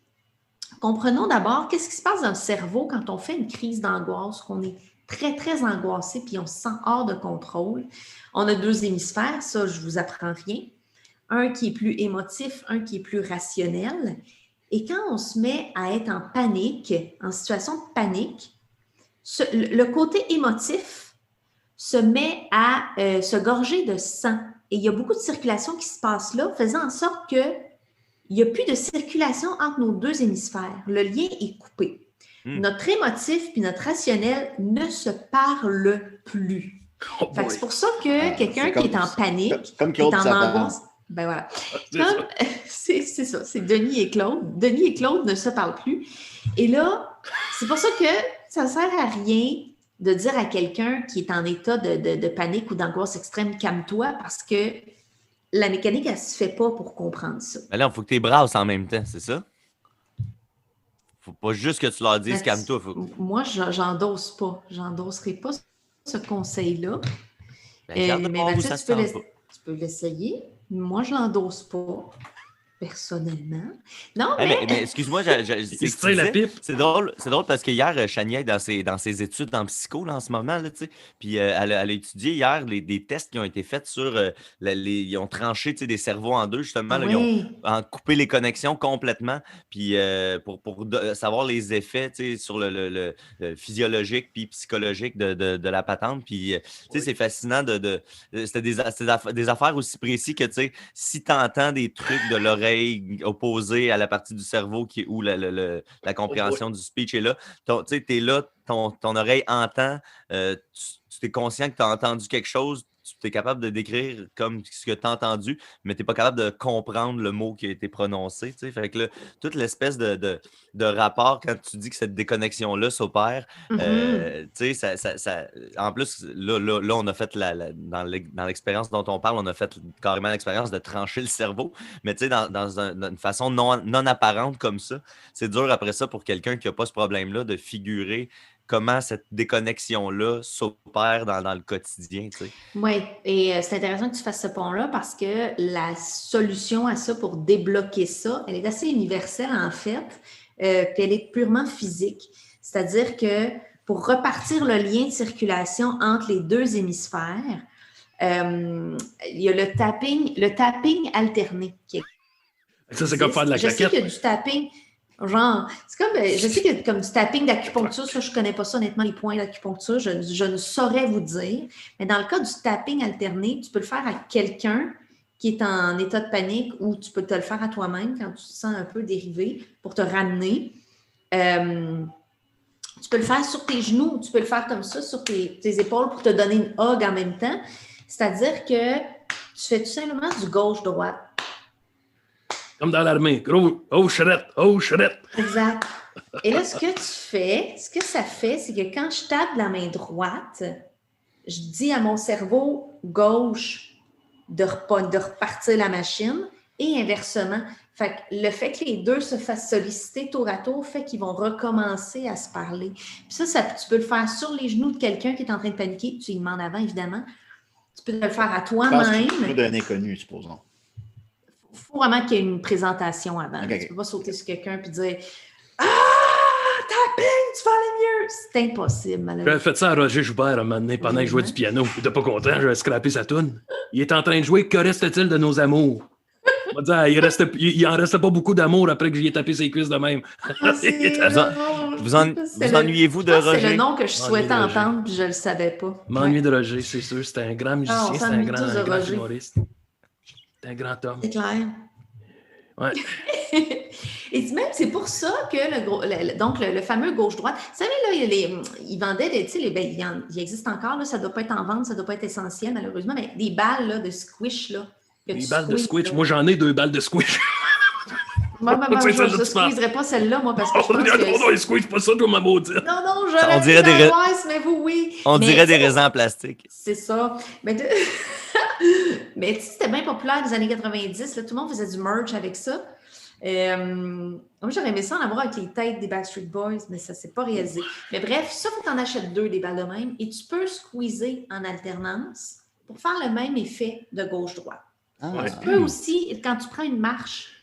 Comprenons d'abord qu'est-ce qui se passe dans le cerveau quand on fait une crise d'angoisse, qu'on est très, très angoissé, puis on se sent hors de contrôle. On a 2 hémisphères, ça, je ne vous apprends rien. Un qui est plus émotif, un qui est plus rationnel. Et quand on se met à être en panique, en situation de panique, le côté émotif se met à se gorger de sang. Et il y a beaucoup de circulation qui se passe là, faisant en sorte qu'il n'y a plus de circulation entre nos 2 hémisphères. Le lien est coupé. Notre émotif puis notre rationnel ne se parlent plus. C'est pour ça que quelqu'un qui est en panique, comme Claude, qui est en angoisse, ben voilà. C'est ça, c'est Denis et Claude. Denis et Claude ne se parlent plus. Et là, c'est pour ça que ça ne sert à rien de dire à quelqu'un qui est en état de panique ou d'angoisse extrême, calme-toi, parce que la mécanique, elle se fait pas pour comprendre ça. Mais là, il faut que tu les brasses en même temps, c'est ça? Faut pas juste que tu leur dises calme-toi. Moi, j'endosse pas. J'endosserai pas ce conseil-là. Regarde mais où Mathieu, ça se tente pas. tu peux l'essayer. Moi, je l'endosse pas, personnellement. Non, mais excuse-moi, c'est drôle parce que hier, Chania est dans ses études en psycho là, en ce moment, là, puis elle a étudié hier des tests qui ont été faits sur ils ont tranché des cerveaux en deux, justement, là, ils ont coupé les connexions complètement, puis pour savoir les effets sur le physiologique puis psychologique de la patente, puis c'est fascinant c'était des affaires aussi précises que si tu entends des trucs de l'oreille opposée à la partie du cerveau où la compréhension du speech est là. Tu es là, ton oreille entend, tu es conscient que tu as entendu quelque chose, tu es capable de décrire comme ce que tu as entendu, mais tu n'es pas capable de comprendre le mot qui a été prononcé. Fait que là, toute l'espèce de rapport quand tu dis que cette déconnexion-là s'opère, en plus, là, on a fait dans l'expérience dont on parle, on a fait carrément l'expérience de trancher le cerveau, mais dans une façon non apparente comme ça, c'est dur après ça pour quelqu'un qui n'a pas ce problème-là de figurer comment cette déconnexion-là s'opère dans le quotidien. Oui, et c'est intéressant que tu fasses ce pont-là parce que la solution à ça pour débloquer ça, elle est assez universelle en fait, puis elle est purement physique. C'est-à-dire que pour repartir le lien de circulation entre les deux hémisphères, il y a le tapping alterné. Ça, c'est comme faire de la claquette. Je sais qu'il y a du tapping... Genre, c'est comme, je sais qu'il y a comme du tapping d'acupuncture, ça, je ne connais pas ça, honnêtement, les points d'acupuncture, je ne saurais vous dire. Mais dans le cas du tapping alterné, tu peux le faire à quelqu'un qui est en état de panique ou tu peux te le faire à toi-même quand tu te sens un peu dérivé pour te ramener. Tu peux le faire sur tes genoux, tu peux le faire comme ça, sur tes épaules pour te donner une hug en même temps. C'est-à-dire que tu fais tout simplement du gauche-droite. Comme dans l'armée. Gros, oh, charrette. Exact. Et là, ce que ça fait, c'est que quand je tape la main droite, je dis à mon cerveau gauche de repartir la machine et inversement. Fait que le fait que les deux se fassent solliciter tour à tour fait qu'ils vont recommencer à se parler. Puis ça, tu peux le faire sur les genoux de quelqu'un qui est en train de paniquer. Tu lui demandes avant, évidemment. Tu peux le faire à toi-même. Tu peux d'un inconnu, supposons. Il faut vraiment qu'il y ait une présentation avant. Okay. Tu ne peux pas sauter sur quelqu'un et dire « Ah, tapping, tu vas aller mieux! » C'est impossible, malheureusement. J'avais fait ça à Roger Joubert un moment donné pendant qu'il jouait du piano. Il n'était pas content, j'avais scrappé sa toune. Il est en train de jouer « Que reste-t-il de nos amours? » On va dire, il en restait pas beaucoup d'amour après que j'y ai tapé ses cuisses de même. Vous ennuyez-vous de Roger? C'est le nom que je souhaitais entendre puis je ne le savais pas. M'ennuie de Roger, c'est sûr. C'était un grand musicien, c'était un grand humoriste. C'est un grand homme. C'est clair. Ouais. Et même, c'est pour ça que le fameux gauche-droite, vous savez, là, ils vendaient, il existe encore, là, ça ne doit pas être en vente, ça ne doit pas être essentiel, malheureusement, mais des balles là, de squish. Là, des balles de squish. Moi, j'en ai 2 balles de squish. Moi, je ne squeezerais pas celle-là, moi, parce que je pense que... Non, squish, pas ça, toi, ma maudite. Non, j'aurais pu l'angoisse, mais vous, oui. On dirait des raisins en plastique. C'est ça. Mais tu sais, c'était bien populaire dans les années 90. Là, tout le monde faisait du merch avec ça. Moi, j'aurais aimé ça en avoir avec les têtes des Backstreet Boys, mais ça ne s'est pas réalisé. Mais bref, ça, il faut que tu en achètes 2 des balles de même et tu peux squeezer en alternance pour faire le même effet de gauche-droite. Tu peux aussi, quand tu prends une marche,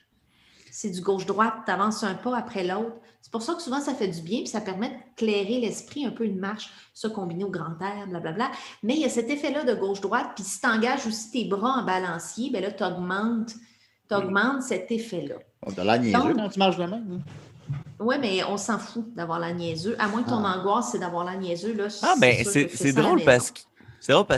c'est du gauche-droite, tu avances un pas après l'autre. C'est pour ça que souvent, ça fait du bien, puis ça permet de clairer l'esprit, un peu une marche, ça combiné au grand air, blablabla. Mais il y a cet effet-là de gauche-droite, puis si tu engages aussi tes bras en balancier, bien là, tu augmentes cet effet-là. Tu as l'air niaiseux quand tu marches de même. Oui, mais on s'en fout d'avoir l'air niaiseux. À moins que ton angoisse, c'est d'avoir l'air niaiseux. Là, c'est drôle parce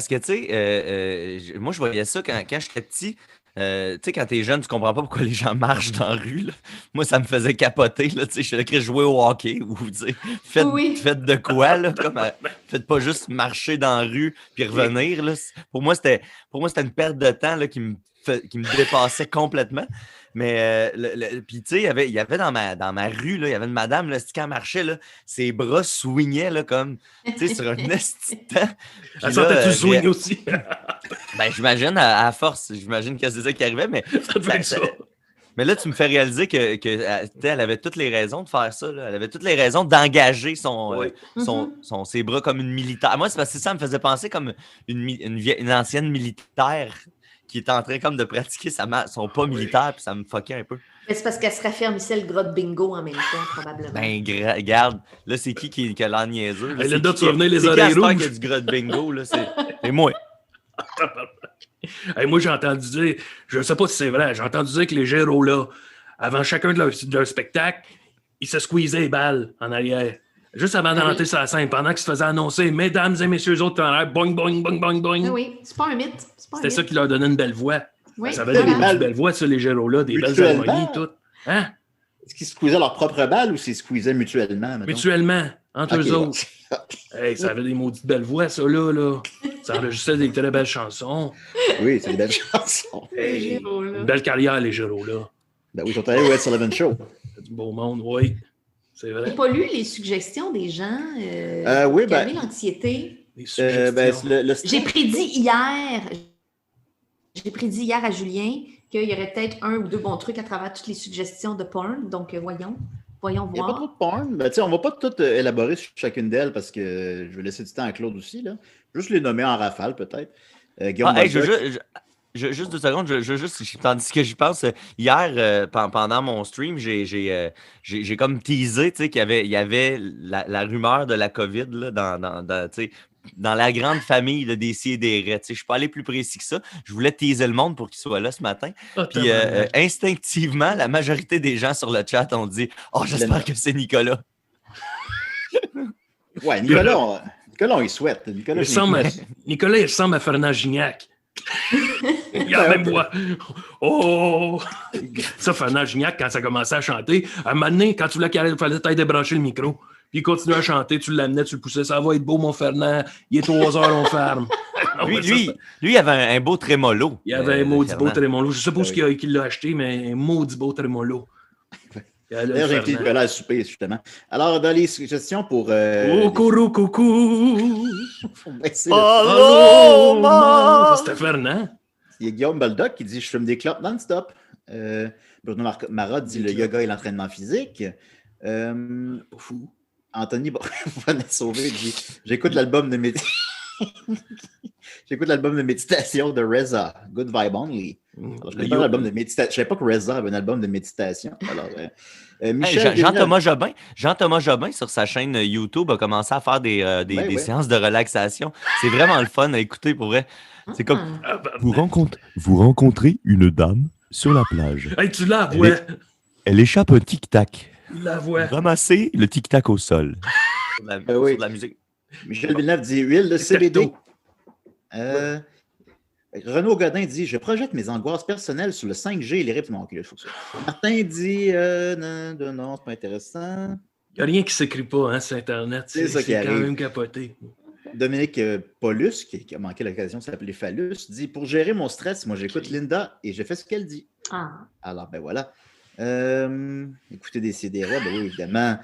que, tu sais, moi, je voyais ça quand j'étais petit. Tu sais, quand t'es jeune, tu comprends pas pourquoi les gens marchent dans la rue. Là. Moi, ça me faisait capoter. Là, je faisais que jouer au hockey ou faites de quoi. Là, faites pas juste marcher dans la rue puis revenir. Là. Pour moi, c'était une perte de temps là, qui me dépassait complètement. Mais, puis tu sais, il y avait dans ma rue, là, il y avait une madame, là, quand elle marchait, là, ses bras swingaient, là, comme, tu sais, sur un esti de temps. Puis Elle là, sentait-tu swing aussi. ben, j'imagine, à force, j'imagine que c'est ça qui arrivait, mais Ça devait être ça. mais là, tu me fais réaliser que elle avait toutes les raisons de faire ça. Là. Elle avait toutes les raisons d'engager ses bras comme une militaire. Moi, c'est parce que ça me faisait penser comme une ancienne militaire qui est en train comme de pratiquer son pas militaire, puis ça me fuckait un peu. Mais c'est parce qu'elle se raffermissait le gras de bingo en même temps, probablement. Ben, regarde, là, c'est qui a l'air niaiseux? Là, Hey, c'est Linda, qui tu vas venir les c'est qui oreilles à cette heure rouges? qui a du gras de bingo, là? C'est moi. Hey, moi, j'ai entendu dire, je ne sais pas si c'est vrai, j'ai entendu dire que les Géros-là, avant chacun de leur spectacle, ils se squeezaient les balles en arrière. Juste avant d'entrer sur la scène, pendant qu'ils se faisaient annoncer, mesdames et messieurs, eux autres, en arrière, boing, boing, boing, boing, boing. Ah oui, c'est pas un mythe. C'était ça qui leur donnait une belle voix. Oui, Ça avait des balles. belles voix, ça, les Géros-là, des belles Mutuellement. harmonies, tout. Hein? Est-ce qu'ils squeezaient leur propre balle ou s'ils squeezaient mutuellement? mettons? Mutuellement, entre Ok, eux bon. autres. Hey, ça avait des maudites belles voix, ça, là. Ça enregistrait des très belles chansons. Oui, c'est des belles chansons. Les Une Géros-là. belle carrière, les Géros-là. Ben oui, ils sont allés au Ed Sullivan Show. C'est du beau monde, oui. C'est J'ai vrai. pas lu les suggestions des gens Oui, pour calmer l'anxiété. Des suggestions. Ben, J'ai prédit hier à Julien qu'il y aurait peut-être un ou deux bons trucs à travers toutes les suggestions de porn. Donc, voyons il n'y a pas trop voir. de porn. Ben, on ne va pas tout élaborer sur chacune d'elles parce que je vais laisser du temps à Claude aussi. Là. Juste les nommer en rafale, peut-être. Guillaume Hey, Bolduc. juste 2 secondes, tandis que j'y pense, hier, pendant mon stream, j'ai comme teasé qu'il y avait la rumeur de la COVID là, dans la grande famille de Décideret. Je ne suis pas allé plus précis que ça. Je voulais teaser le monde pour qu'il soit là ce matin. Puis instinctivement, la majorité des gens sur le chat ont dit « Oh, j'espère que c'est Nicolas. » Ouais, Nicolas, on y souhaite. Nicolas, Nicolas, il ressemble à Fernand Gignac. Il a la même voix. Oh! Ça, Fernand Gignac, quand ça commençait à chanter, à un moment donné, quand tu voulais qu'il fallait t'aller débrancher le micro, puis il continuait à chanter, tu l'amenais, tu le poussais, ça va être beau, mon Fernand, il est 3 heures, on ferme. Lui, il avait un beau trémolo. Il avait un maudit beau Fernand. trémolo. Je ne sais pas qui l'a acheté, mais un maudit beau trémolo. D'ailleurs, j'ai invité Nicolas à souper, justement. Alors, dans les suggestions pour... Coucou, coucou! pour baisser Allô, Ça, c'était Fernand. Il y a Guillaume Bolduc qui dit « Je fume des clopes non-stop ». Bruno Marotte dit « Le yoga et l'entraînement physique ». Pas fou. Anthony Sauvé dit « J'écoute l'album de J'écoute l'album de méditation de Reza, Good Vibe Only. Alors, je connais pas l'album de méditation. Je savais pas que Reza avait un album de méditation. Alors, Michel Jean-Thomas Jobin, sur sa chaîne YouTube, a commencé à faire des séances de relaxation. C'est vraiment le fun à écouter pour vrai. C'est comme Vous rencontrez une dame sur la plage. Hey, tu la vois. Elle échappe un tic-tac. Tu la vois. Ramassez le tic-tac au sol. sur la, oui. sur de la musique. Michel Villeneuve dit huile de CBD. Renaud Godin dit je projette mes angoisses personnelles sur le 5G et les rythmes. Okay, Martin dit non, c'est pas intéressant. Il n'y a rien qui ne s'écrit pas hein, sur Internet. C'est ça qui quand arrive. même capoté. Dominique Paulus, qui a manqué l'occasion de s'appeler Phallus, dit pour gérer mon stress, moi j'écoute Linda et je fais ce qu'elle dit. Ah. Alors, ben voilà. Écoutez des CDR, ben oui, évidemment.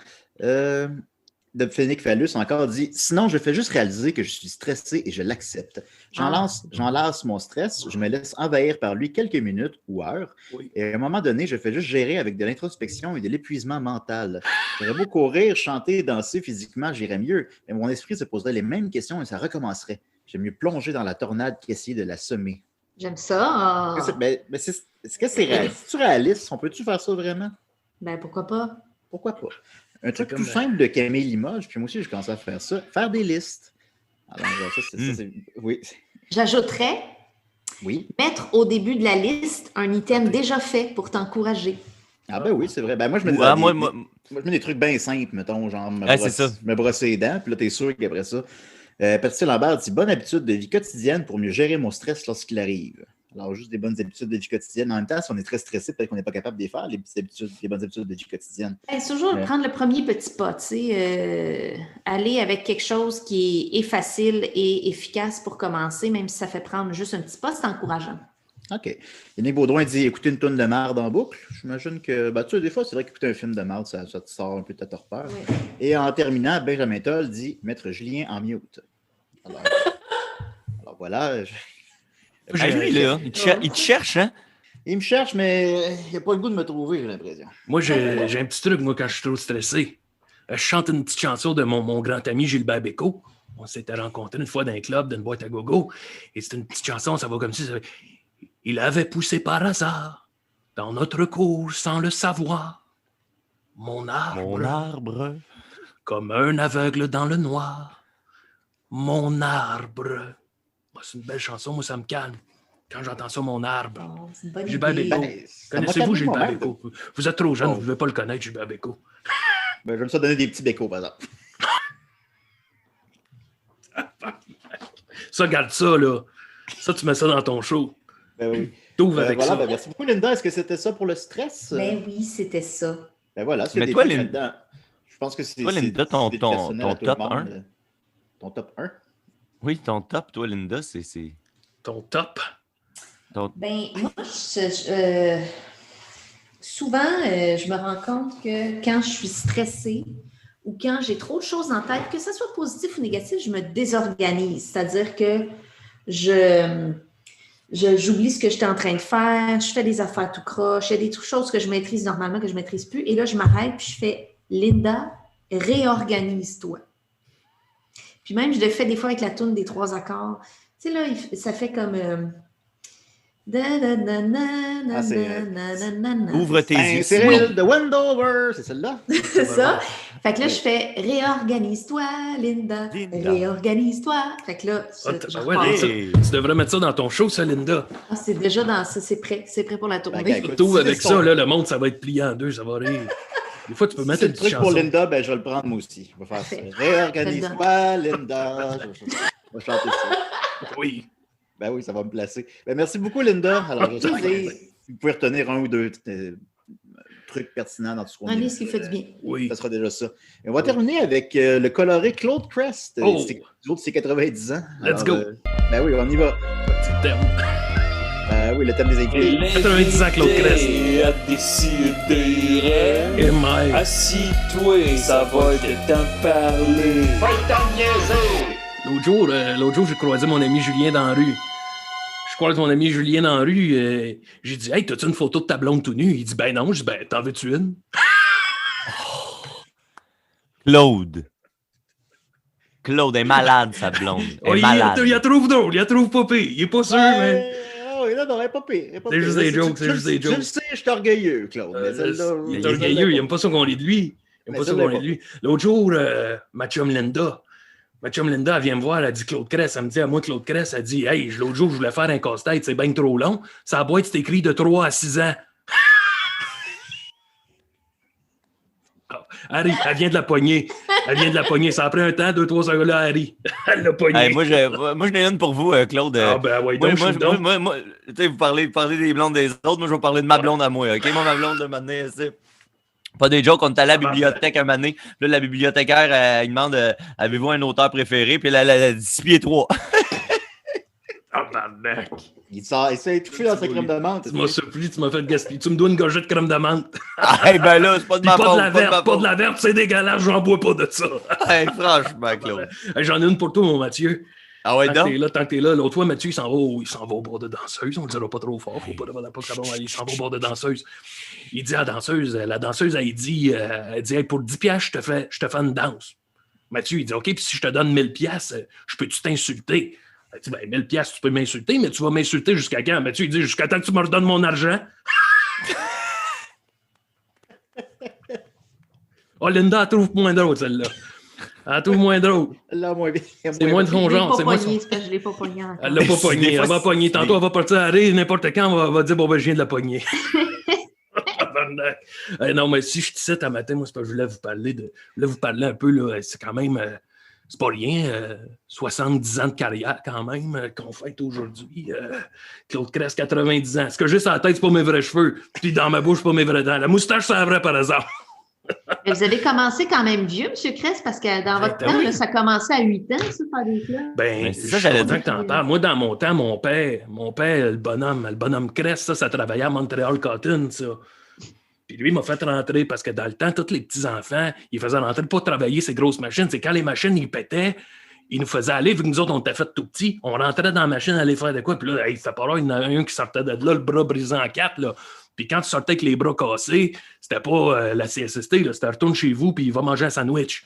Dominique Phallus encore dit sinon, je fais juste réaliser que je suis stressé et je l'accepte. J'en lasse mon stress, je me laisse envahir par lui quelques minutes ou heures. Oui. Et à un moment donné, je fais juste gérer avec de l'introspection et de l'épuisement mental. J'aurais beau courir, chanter, danser physiquement, j'irais mieux. Mais mon esprit se poserait les mêmes questions et ça recommencerait. J'aime mieux plonger dans la tornade qu'essayer de la semer. J'aime ça. Est-ce que c'est réaliste? On peut-tu faire ça vraiment? Ben, pourquoi pas? Pourquoi pas? Un truc tout simple de Camille Limoges, puis moi aussi, je commence à faire ça. Faire des listes. Alors, oui. J'ajouterais mettre au début de la liste un item déjà fait pour t'encourager. Ah ben oui, c'est vrai. Ben moi, je mets des trucs bien simples, mettons, genre me brosser les dents, puis là, t'es sûr qu'après ça. Patricia Lambert dit « Bonne habitude de vie quotidienne pour mieux gérer mon stress lorsqu'il arrive. » Alors, juste des bonnes habitudes de vie quotidienne. En même temps, si on est très stressé, peut-être qu'on n'est pas capable de les faire, les bonnes habitudes de vie quotidienne. C'est toujours prendre le premier petit pas, tu sais, aller avec quelque chose qui est facile et efficace pour commencer, même si ça fait prendre juste un petit pas, c'est encourageant. OK. Yannick Baudouin dit écouter une toune de merde en boucle. J'imagine que, tu sais, des fois, c'est vrai qu'écouter un film de merde, ça te sort un peu de ta torpeur. Ouais. Et en terminant, Benjamin Toll dit mettre Julien en mute. Alors voilà. Lui, là, il te cherche, hein? Il me cherche, mais il n'a pas le goût de me trouver, j'ai l'impression. Moi, j'ai un petit truc, moi, quand je suis trop stressé. Je chante une petite chanson de mon grand ami Gilbert Bécaud. On s'était rencontrés une fois dans un club d'une boîte à gogo. Et c'est une petite chanson, ça va comme ça. Il avait poussé par hasard dans notre cour sans le savoir. Mon arbre, comme un aveugle dans le noir. Mon arbre. C'est une belle chanson, moi, ça me calme. Quand j'entends ça, mon arbre. Bon, c'est une bonne Gilbert idée. Bécaud. Ça m'a Connaissez-vous calmé Gilbert moi-même. Bécaud? Vous êtes trop jeune, Oh. vous ne devez pas le connaître, Gilbert Bécaud. J'aime ça donner des petits bécos, par exemple. Ça, garde ça, là. Ça, tu mets ça dans ton show. Ben oui. T'ouvres avec Voilà, ça. merci beaucoup, Linda. Est-ce que c'était ça pour le stress? Ben oui, c'était ça. Ben voilà, c'est Mais des toi, trucs Linda- là-dedans. Je pense que c'est. Toi, Linda, c'est ton personnel à tout le top monde. 1? Ton top 1? Oui, ton top, toi, Linda, c'est... Ton top. Ben, moi, souvent, je me rends compte que quand je suis stressée ou quand j'ai trop de choses en tête, que ce soit positif ou négatif, je me désorganise. C'est-à-dire que j'oublie ce que j'étais en train de faire, je fais des affaires tout croche, il y a des choses que je maîtrise normalement que je ne maîtrise plus. Et là, je m'arrête puis je fais « Linda, réorganise-toi ». Puis même, je le fais des fois avec la toune des 3 accords. Tu sais, là, ça fait comme... Ouvre tes yeux. Cyril de Wendover, c'est celle-là? C'est ça. Fait que là, je fais réorganise-toi, Linda. Réorganise-toi. Fait que là, je Ouais, repars. tu devrais mettre ça dans ton show, ça, Linda. Ah, c'est déjà dans ça, c'est prêt. C'est prêt pour la tournée. Ben, écoute, Surtout si avec c'est ça, ton- là, le monde, ça va être plié en deux, ça va rire. Des fois, tu peux Si mettre c'est une le petite truc pour chanson. Linda, ben je vais le prendre moi aussi. Je vais faire ça. Parfait. Réorganise-toi, Linda. Je vais chanter ça. Oui. Ben oui, ça va me placer. Ben merci beaucoup, Linda. Alors, je sais, vous pouvez retenir un ou deux trucs pertinents dans tout ce qu'on Allez, dit. ce qui fait du bien. Oui. Ça sera déjà ça. Et on va terminer avec le coloré Claude Crest. Oh. C'est 90 ans. Let's go. Ben oui, on y va. Petit terme. Oui, le thème des invités. 90 ans, Claude Crest. À décider. Et my. Assis-toi, ça va être temps de parler. L'autre jour, j'ai croisé mon ami Julien dans la rue. Je croise mon ami Julien dans la rue. J'ai dit, hey, t'as-tu une photo de ta blonde tout nu? Il dit, ben non. Je dis, ben, t'en veux-tu une? Claude est malade, sa blonde. Elle Oh, est il malade. la trouve drôle, il la trouve pas pire. Il est pas sûr, mais. Oui, là, non, pas pire. C'est juste des jokes, c'est juste des Je jokes. le sais, je suis orgueilleux, Claude. Mais celle-là, Il est celle-là, orgueilleux, il aime pas ça qu'on lit de lui. Il Mais aime pas ça celle-là, qu'on lit de lui. L'autre jour, ma chum Linda, elle vient me voir, elle dit Claude Crest. Elle me dit à moi, Claude Crest, elle dit, hey, l'autre jour, je voulais faire un casse-tête, c'est bien trop long. Sa boîte, c'est écrit de 3 à 6 ans. Harry, elle vient de la poigner. Ça a pris un temps, 2-3 secondes là, Harry. Elle l'a poigné. Hey, moi, j'en ai une pour vous, Claude. Ah ben ouais, donc, Moi, tu sais, vous parlez des blondes des autres, moi, je vais parler de ma blonde à moi, OK? Moi, ma blonde, de m'amener, c'est pas des jokes, on est allé à la bibliothèque un moment donné. Là, la bibliothécaire, elle demande avez-vous un auteur préféré? Puis là, elle a dit 6 pieds 3. Ah, barnac. Il s'est touché dans sa crème de menthe. Tu m'as surpris, tu m'as fait gaspiller. Tu me dois une gorgée de crème de menthe. Ah, ben là, c'est pas de Puis ma pas faute. de la verte, pas de la verte, c'est dégueulasse, j'en bois pas de ça. Hey, franchement, Claude. Hey, j'en ai une pour toi, mon Mathieu. Ah ouais, Tant donc? que t'es là, l'autre fois, Mathieu, il s'en va au bord de danseuse. On le dira pas trop fort, faut pas demander pas que ça va. Il s'en va au bord de danseuse. Il dit à la danseuse, elle dit, hey, pour 10 piastres, je te fais une danse. Mathieu, il dit, OK, puis si je te donne 1000 piastres, je peux-tu t'insulter? Elle dit, ben, 1000 piastres, tu peux m'insulter, mais tu vas m'insulter jusqu'à quand? Mathieu, il dit, jusqu'à temps que tu me redonnes mon argent. Oh, Linda, elle trouve moins drôle, celle-là. Elle trouve moins drôle. Là, moins bien. C'est moins de son genre. Je ne l'ai pas pogné encore. Elle l'a pas pogné. Elle va pogner. Tantôt, elle va partir à rire. N'importe quand, elle va dire, bon, ben, je viens de la pogner. Non, mais si je te cite un matin, moi, c'est parce que je voulais vous parler un peu, là. C'est quand même, c'est pas rien. 70 ans de carrière, quand même, qu'on fête aujourd'hui. Claude Crest, 90 ans. Ce que j'ai sur la tête, c'est pas mes vrais cheveux. Puis dans ma bouche, c'est pas mes vrais dents. La moustache, c'est la vraie, par exemple. Mais vous avez commencé quand même vieux, M. Kress, parce que dans votre temps, là, ça commençait à 8 ans, ça, faire des clubs. Ben, c'est ça, j'allais dire que t'en parles. Moi, dans mon temps, mon père, le bonhomme Kress, ça travaillait à Montréal Cotton, ça. Puis lui, il m'a fait rentrer parce que dans le temps, tous les petits-enfants, ils faisaient rentrer pour travailler ces grosses machines. C'est quand les machines, ils pétaient, ils nous faisaient aller, vu que nous autres, on était fait tout petits, on rentrait dans la machine, aller faire de quoi. Puis là, il fait pas là, il y en a un qui sortait de là, le bras brisé en 4, là. Puis quand tu sortais avec les bras cassés, c'était pas la CSST, là, c'était retourne chez vous, puis il va manger un sandwich.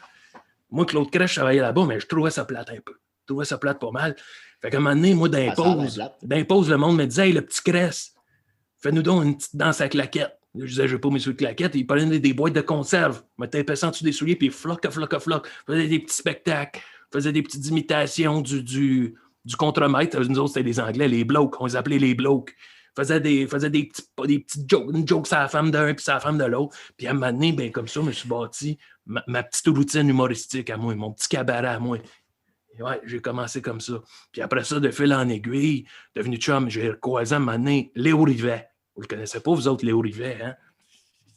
Moi, Claude Crèche, je travaillais là-bas, mais je trouvais ça plate un peu. Je trouvais ça plate pas mal. Fait qu'à un moment donné, moi, d'impose, le monde me disait, hey, le petit Cresse, fais-nous donc une petite danse à claquettes. Je disais, je n'ai pas mes souliers de claquettes. Il prenait des boîtes de conserve. Il me tapait ça en dessous des souliers, puis floc. Faisait des petits spectacles, faisait des petites imitations du contremaître. Nous autres, c'était les Anglais, les blokes. On les appelait les blokes. Faisait des petites jokes. Une joke sur la femme d'un, puis sur la femme de l'autre. Puis à un moment donné, ben, comme ça, je me suis bâti ma petite routine humoristique à moi, mon petit cabaret à moi. Et ouais, j'ai commencé comme ça. Puis après ça, de fil en aiguille, devenu chum, j'ai croisé à un moment donné Léo Rivet. Vous le connaissez pas, vous autres, Léo Rivet, hein?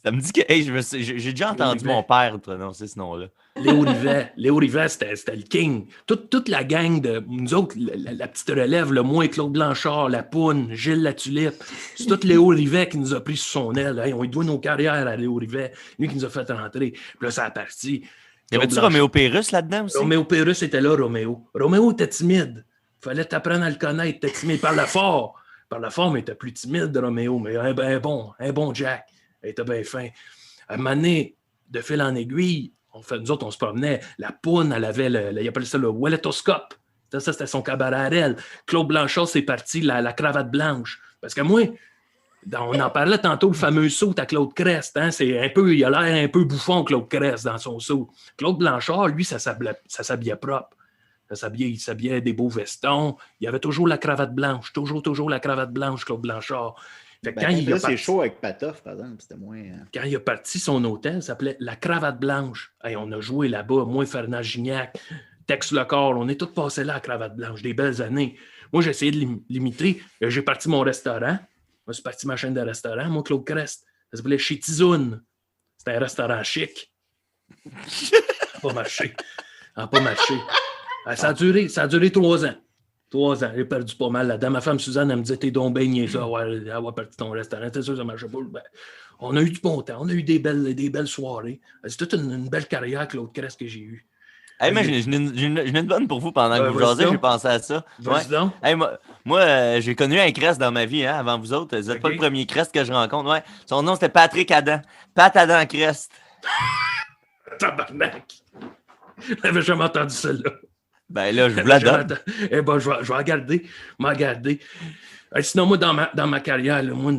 Ça me dit que hey, j'ai déjà entendu mon père prononcer ce nom-là. Léo Rivet, c'était le king. Toute la gang de nous autres, la petite relève, le moi, Claude Blanchard, la Poune, Gilles la Tulipe, c'est tout Léo Rivet qui nous a pris sous son aile. Hey, on lui doit nos carrières à Léo Rivet. Lui qui nous a fait rentrer. Puis là, ça a parti. Y avait-tu Roméo Pérus là-dedans aussi? Roméo Pérus était là, Roméo. Roméo était timide. Fallait t'apprendre à le connaître. T'es timide. Il parlait fort. Mais il était plus timide, Roméo. Mais un bon Jack. Il était bien fin. À un moment donné, de fil en aiguille, nous autres, on se promenait. La Poune, elle avait il appelait ça le walletoscope. Ça, c'était son cabaret à elle. Claude Blanchard, c'est parti, la cravate blanche. Parce que moi, on en parlait tantôt, le fameux saut à Claude Crest. Hein? Il a l'air un peu bouffon, Claude Crest, dans son saut. Claude Blanchard, lui, ça s'habillait propre. Il s'habillait des beaux vestons. Il avait toujours la cravate blanche. Toujours la cravate blanche, Claude Blanchard. Fait que c'est chaud avec Patoff, par exemple, c'était moins... Quand il a parti son hôtel, ça s'appelait La Cravate Blanche. Hey, on a joué là-bas, moi, Fernand Gignac, Tex Lecor, on est tous passés là à Cravate Blanche, des belles années. Moi, j'ai essayé de l'imiter. J'ai parti mon restaurant. Moi, j'ai parti ma chaîne de restaurant, moi, Claude Crest. Ça s'appelait Chez Tizoun. C'était un restaurant chic. Ça n'a pas marché. Ça a duré 3 ans. 3 ans, j'ai perdu pas mal là-dedans. Ma femme Suzanne, elle me disait, t'es donc baigné ça, avoir parti ton restaurant. C'est sûr, ça marchait pas. Ben, on a eu du bon temps, on a eu des belles soirées. C'est toute une belle carrière, Claude Crest, que j'ai eue. Hey, mais j'ai une bonne pour vous pendant que vous jasez, j'ai pensé à ça. Vas-y donc. Hey, moi j'ai connu un Crest dans ma vie, hein, avant vous autres. Vous n'êtes pas le premier Crest que je rencontre. Ouais. Son nom, c'était Patrick Adam. Pat Adam Crest. Tabarnak! J'avais jamais entendu celle-là. Ben là, je vous la donne. Eh ben, je vais regarder. Sinon, moi, dans ma carrière, là, moi,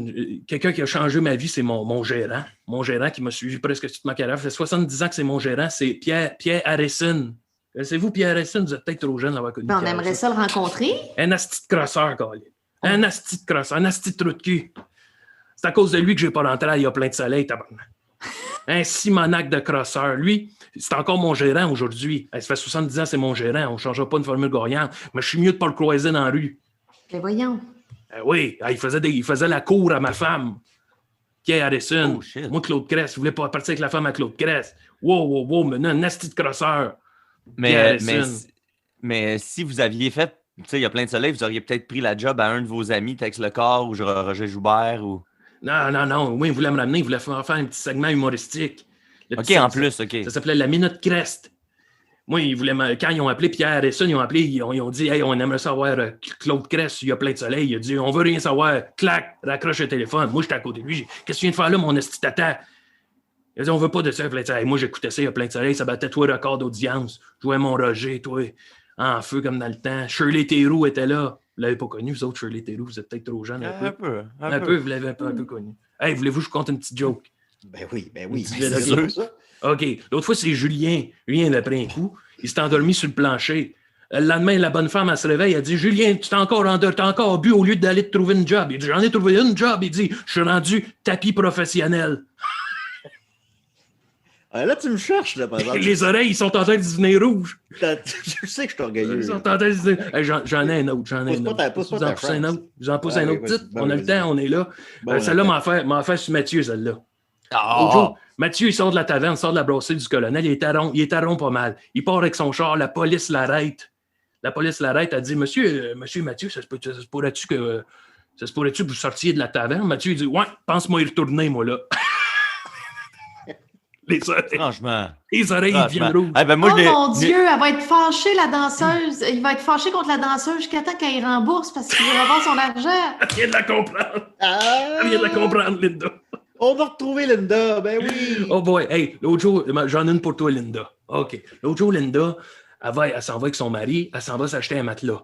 quelqu'un qui a changé ma vie, c'est mon gérant. Mon gérant qui m'a suivi presque toute ma carrière. Ça fait 70 ans que c'est mon gérant. C'est Pierre Harrison. C'est-vous, Pierre Harrison? Vous êtes peut-être trop jeune d'avoir connu. On aimerait ça le rencontrer. Un asti de crosseur, Colin. Un asti de crosseur. Un asti de trou de cul. C'est à cause de lui que je n'ai pas rentré Il y a plein de soleil, tabarnak. Un Simonac de crosseur. Lui, c'est encore mon gérant aujourd'hui. Ça fait 70 ans, c'est mon gérant. On ne changera pas une formule gagnante. Mais je suis mieux de ne pas le croiser dans la rue. Mais voyons. Oui, il faisait la cour à ma femme. Pierre Harrison. Oh, shit. Moi, Claude Crest. Je voulais pas partir avec la femme à Claude Crest. Wow, maintenant, un asti de crosseur. Mais si vous aviez fait, tu sais, il y a plein de soleil, vous auriez peut-être pris la job à un de vos amis, Tex Lecor ou Roger Joubert ou... Non. Oui, il voulait me ramener. Il voulait faire un petit segment humoristique. En plus. Ça s'appelait La Minute Crest. Moi, quand ils ont appelé Pierre Harrison, ils ont dit, hey, on aimerait savoir Claude Crest, il y a plein de soleil. Il a dit, on veut rien savoir. Clac, raccroche le téléphone. Moi, j'étais à côté de lui. Qu'est-ce que tu viens de faire là, mon esti tata? Il a dit, on veut pas de ça. Hey, moi, j'écoutais ça, il y a plein de soleil. Ça battait toi record d'audience. Je jouais mon Roger, toi, en feu comme dans le temps. Shirley Theroux était là. Vous l'avez pas connu, vous autres, Shirley Theroux. Vous êtes peut-être trop jeunes. Un peu, vous l'avez un peu connu. Hey, voulez-vous que je compte une petite joke? Ben oui. C'est sûr. Ça. OK. L'autre fois, c'est Julien. Julien, après un coup, il s'est endormi sur le plancher. Le lendemain, la bonne femme, elle se réveille. Elle dit, Julien, tu t'es encore bu au lieu d'aller te trouver une job. Il dit, j'en ai trouvé une job. Il dit, je suis rendu tapis professionnel. Là, tu me cherches, là, par exemple. Les oreilles, ils sont en train de devenir rouges. Je sais que je suis orgueilleux. Ils sont en train de devenir... Hey, j'en ai un autre. J'en pousse un autre titre. On a le temps, on est là. Celle-là m'a fait sur Mathieu, celle-là. L'autre jour, Mathieu, il sort de la taverne, sort de la brasserie du colonel, il est à rond pas mal. Il part avec son char, la police l'arrête. La police l'arrête, elle dit, Monsieur Mathieu, ça se pourrait-tu que vous sortiez de la taverne? Mathieu, il dit, ouais, pense-moi y retourner, moi, là. Franchement. Les oreilles deviennent rouges. Ah, ben moi, mon Dieu, elle va être fâchée, la danseuse. Il va être fâché contre la danseuse jusqu'à temps qu'elle rembourse parce qu'il va avoir son argent. Elle vient de la comprendre. Ah! Elle vient de la comprendre, Linda. On va retrouver Linda, ben oui! Oh boy, hey, l'autre jour, j'en ai une pour toi, Linda. OK. L'autre jour, Linda, elle s'en va avec son mari, elle s'en va s'acheter un matelas.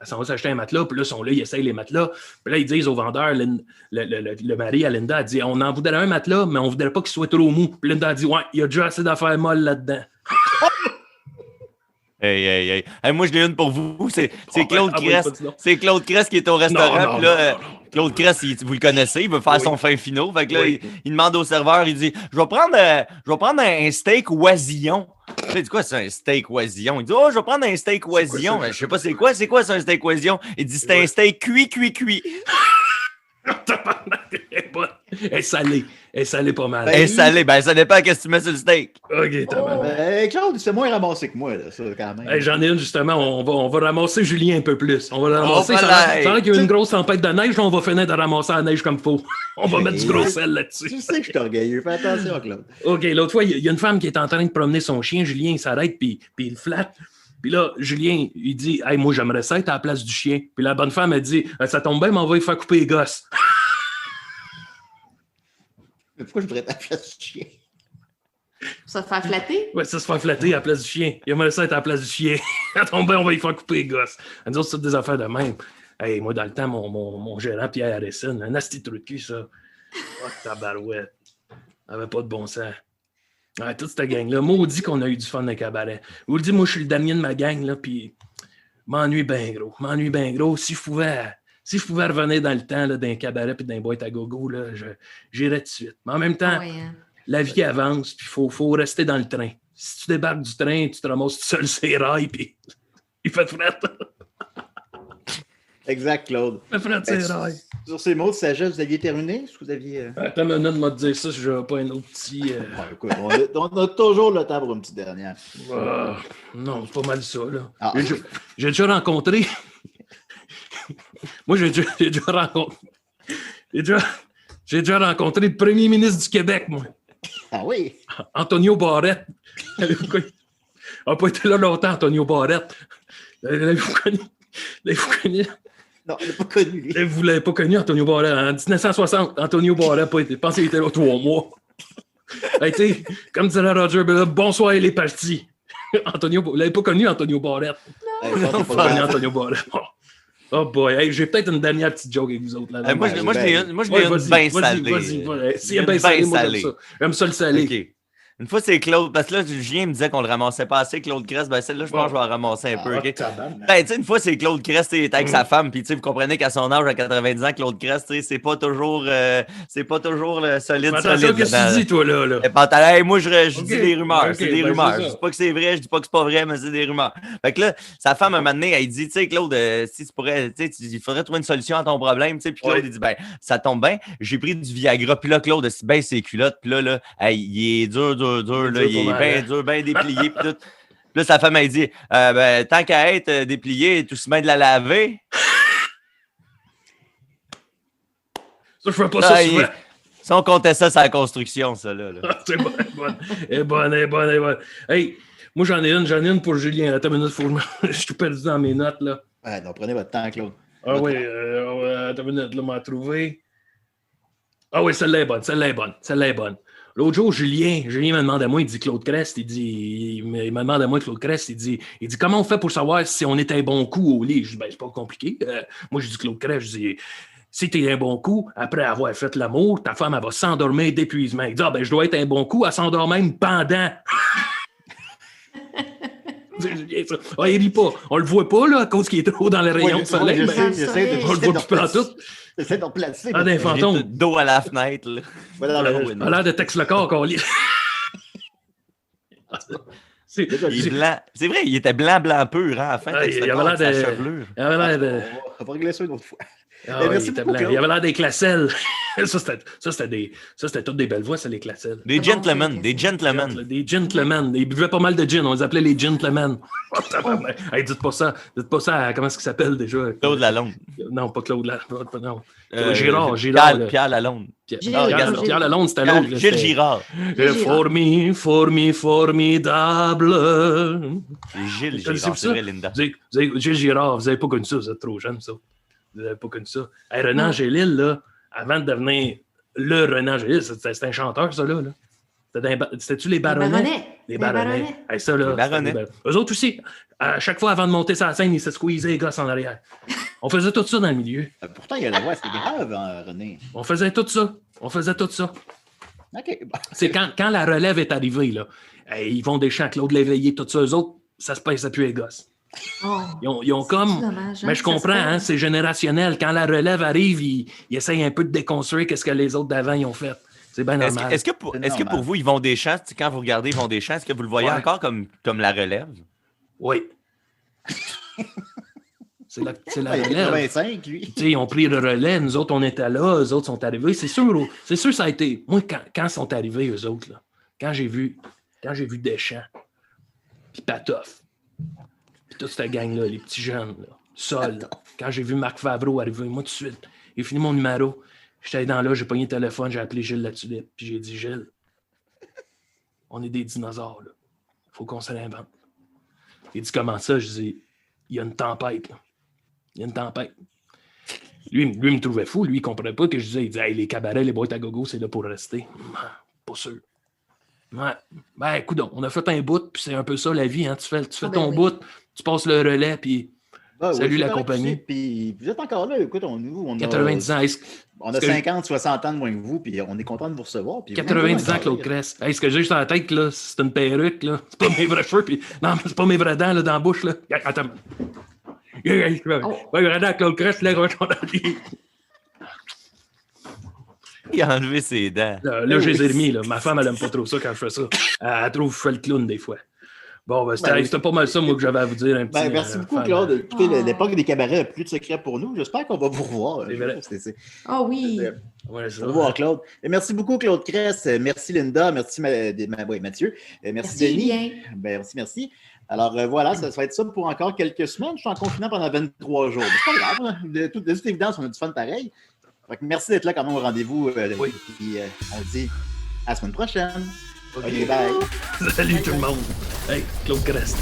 Puis là, ils essayent les matelas. Puis là, ils disent au vendeur, le mari à Linda, elle dit, on en voudrait un matelas, mais on voudrait pas qu'il soit trop mou. Puis Linda a dit, ouais, il y a déjà assez d'affaires molles là-dedans. Hey, moi, je l'ai une pour vous. C'est Claude Crest. C'est Claude Crest qui est au restaurant. Puis là, Claude Crest, vous le connaissez, il veut faire son fin finaux. Fait que là, il demande au serveur, il dit, je vais prendre un steak oisillon. Tu sais, quoi, c'est un steak oisillon? Il dit, je vais prendre un steak oisillon. Je sais pas c'est quoi c'est un steak oisillon? Il dit, c'est un steak cuit. Elle est salée. Elle est salée pas mal. Elle est salée. Ben, ça dépend qu'est-ce que tu mets sur le steak. OK, t'as mal. Claude, c'est moins ramassé que moi, là, ça, quand même. Hey, j'en ai une, justement. On va ramasser Julien un peu plus. On va le ramasser. Ça qu'il y a une grosse tempête de neige. Là, on va finir de ramasser la neige comme il faut. On va mettre du gros sel là-dessus. Tu sais que je suis orgueilleux. Fais attention, Claude. OK, l'autre fois, il y a une femme qui est en train de promener son chien. Julien, il s'arrête, puis il le flatte. Puis là, Julien, il dit, hey, moi, j'aimerais ça être à la place du chien. Puis la bonne femme, elle dit, ça tombe bien, mais on va lui faire couper les gosses. Mais pourquoi je voudrais être à la place du chien? Ça se faire flatter? Ouais, ça se faire flatter à la place du chien. Il aimerait ça être à la place du chien. Ça tombe bien, on va lui faire couper les gosses. Elle dit, c'est toutes des affaires de même. Hey, moi, dans le temps, mon gérant, Pierre Harrison, un asti trou de cul, ça. Oh, tabarouette. Ça avait pas de bon sens. Ouais, toute cette gang-là, maudit qu'on a eu du fun dans le cabaret. Je vous le dis, moi, je suis le dernier de ma gang, là, puis m'ennuie bien gros. Si je pouvais revenir dans le temps, là, d'un cabaret puis d'un boîte à gogo, là, j'irais tout de suite. Mais en même temps, la vie avance, puis il faut rester dans le train. Si tu débarques du train, tu te ramasses tout seul sur les rails, puis il fait fret. Exact, Claude. Sur ces mots de sagesse, vous aviez terminé? Est-ce que vous aviez... Attends une minute de me dire ça si je n'avais pas un autre petit... Écoute, on a toujours le temps pour une petite dernière. Non, c'est pas mal ça, là. J'ai déjà rencontré... Moi, j'ai déjà rencontré le premier ministre du Québec, moi. Ah oui? Antonio Barrette. Il n'a pas été là longtemps, Antonio Barrette. L'avez-vous connu? Non, il n'a pas connu, lui. Vous ne l'avez pas connu, Antonio Barrette. En 1960, Antonio Barrette n'a pas été. Je pense qu'il était là 3 mois. Hey, comme disait Roger, bonsoir, il est parti. Vous l'avez pas connu, Antonio Barrette? Non, pas connu, Antonio Barrette. Oh boy, hey, j'ai peut-être une dernière petite joke avec vous autres. Là. Moi, je l'ai une bien salée. Vas-y. Si elle est bien salée, moi, j'aime ça. J'aime ça le salé. Okay. Une fois, c'est Claude, parce que là, Julien me disait qu'on le ramassait pas assez, Claude Crest. Ben, celle-là, je pense que je vais la ramasser un peu. Okay? Ben, tu sais, une fois, c'est Claude Crest, il était avec sa femme, puis tu sais, vous comprenez qu'à son âge, à 90 ans, Claude Crest, c'est pas toujours le solide. Attention, qu'est-ce que tu dis, toi, là? Hey, moi, je dis des rumeurs. C'est des rumeurs. Je dis pas que c'est vrai, je dis pas que c'est pas vrai, mais c'est des rumeurs. Fait que là, sa femme, à un moment donné, elle dit, tu sais, Claude, si tu pourrais, tu sais, il faudrait trouver une solution à ton problème, tu sais. Puis Claude, il dit, ben, ça tombe bien, j'ai pris du Viagra. Puis là, Claude, il baisse ses culottes. Puis là, hey, il est dur, là, il est bien dur, bien déplié. Puis tout. Puis là, sa femme, elle dit, ben, tant qu'à être déplié, tout se met de la laver. Ça, je fais pas ça souvent. Si on comptait ça, c'est la construction, ça, là. C'est bon, elle est bonne. Hey, moi, j'en ai une pour Julien. Attends une minute, je suis perdu dans mes notes, là. Ouais, donc prenez votre temps, Claude. Ah oui, attends une minute, là, m'a trouvé. Ah oui, celle-là est bonne. L'autre jour, Julien me demande à moi, il dit Claude Crest, il me demande à moi, Claude Crest, il dit comment on fait pour savoir si on est un bon coup au lit? Je dis, ben, c'est pas compliqué. Moi, je dis Claude Crest, je dis, si t'es un bon coup, après avoir fait l'amour, ta femme, elle va s'endormir d'épuisement. Il dit, ben, je dois être un bon coup, elle s'endort même pendant. Il rit pas. On le voit pas, là, à cause qu'il est trop dans les rayons de soleil. On le voit plus partout. J'essaie de replacer. Ah, d'un fantôme. Dos à la fenêtre, là. Voilà, a l'air de Tex le corps qu'on lit. Il est blanc. C'est vrai, il était blanc pur, hein, à la fin. Il avait l'air de... On va régler ça une autre fois. Ah, merci il était beaucoup, blanc. Claude. Il avait l'air des classelles. ça, c'était toutes des belles voix, c'est les classelles. Des gentlemen, des gentlemen. Des gentlemen. Ils buvaient pas mal de gin. On les appelait les gentlemen. Hey, dites pas ça. Dites pas ça à comment est-ce qu'il s'appelle déjà? Claude Lalonde. Non, pas Claude Lalonde. Non. Girard. Pierre Lalonde. Pierre Lalonde, c'était l'autre. là, Gilles c'était- Girard. Formidable. C'est Gilles Vous avez Girard, vu c'est ça? vrai, Linda. Gilles Girard, vous avez pas connu ça, vous êtes trop jeune, ça. Vous avez pas connu ça. Hey, Renan Angélil, là, avant de devenir le Renan Angélil, c'était un chanteur, ça, là. C'était-tu les Baronnets? Les Baronnets. Hey, ça, là, Les Baronnets. Eux autres aussi, à chaque fois, avant de monter sur la scène, ils se squeezaient les gosses en arrière. On faisait tout ça dans le milieu. Pourtant, il y a la voix, c'est grave, hein, René. On faisait tout ça. OK. C'est quand la relève est arrivée, là, hey, ils vont des chants, Claude Léveillé, tout ça, eux autres, ça se passe plus les gosses. Oh, Ils ont comme. dommage, hein, Mais je ça comprends, se fait. hein, c'est générationnel. Quand la relève arrive, ils essayent un peu de déconstruire ce que les autres d'avant ils ont fait. C'est bien normal. Est-ce que pour vous, ils vont des chants, quand vous regardez, ils vont des chants, est-ce que vous le voyez Ouais. encore comme la relève? Oui. c'est la Il y a relève. 85, lui. Tu sais, ils ont pris le relais, nous autres, on était là, eux autres sont arrivés. C'est sûr, ça a été. Moi, quand ils sont arrivés, eux autres, là, quand j'ai vu Deschamps, puis Patoff, puis toute cette gang-là, les petits jeunes, là, Sol, quand j'ai vu Marc Favreau arriver, moi, tout de suite, il fini mon numéro. J'étais dans là, j'ai pogné le téléphone, j'ai appelé Gilles Latulippe, puis j'ai dit, Gilles, on est des dinosaures, là. Faut qu'on se réinvente. Il dit, comment ça? Je dis, il y a une tempête, là. Il y a une tempête. Lui, il me trouvait fou. Lui, il ne comprenait pas que je disais. Il disait, hey, les cabarets, les boîtes à gogo, c'est là pour rester. Pas sûr. Ouais. Ben, écoute, on a fait un bout, puis c'est un peu ça la vie. Hein. Tu fais ton bout, tu passes le relais, puis salut la compagnie. Puis vous êtes encore là. Écoute, on a 90 ans. On a 50, 60 ans de moins que vous, puis on est content de vous recevoir. Puis 90 ans, Claude Crest. Hey, ce que j'ai sur la tête, là, c'est une perruque. Là. C'est pas mes vrais cheveux. Puis... Non, c'est pas mes vrais dents là, dans la bouche. Là. Attends. Ouais, vraiment, Claude Crest, là, Il a enlevé ses dents. Là, je les ai remis. Là. Ma femme, elle aime pas trop ça quand je fais ça. Elle trouve que je fais le clown des fois. Bon, ben, c'était pas mal ça, moi, que j'avais à vous dire. Un petit, merci beaucoup, Claude. Écoutez, l'époque des cabarets n'a plus de secret pour nous. J'espère qu'on va vous revoir. C'est vrai. Ah oui. Ouais, ça. Au revoir, Claude. Et merci beaucoup, Claude Crest. Merci, Linda. Merci, Mathieu. Merci, Denis. Julien. Ben, merci. Alors, voilà, ça va être ça pour encore quelques semaines. Je suis en confinement pendant 23 jours. Mais c'est pas grave. Hein. De toute évidence, on a du fun pareil. Fait que merci d'être là quand même au rendez-vous. Oui. Puis, on se dit à la semaine prochaine. OK, OK, bye. Salut tout le monde. Hey, Claude Crest.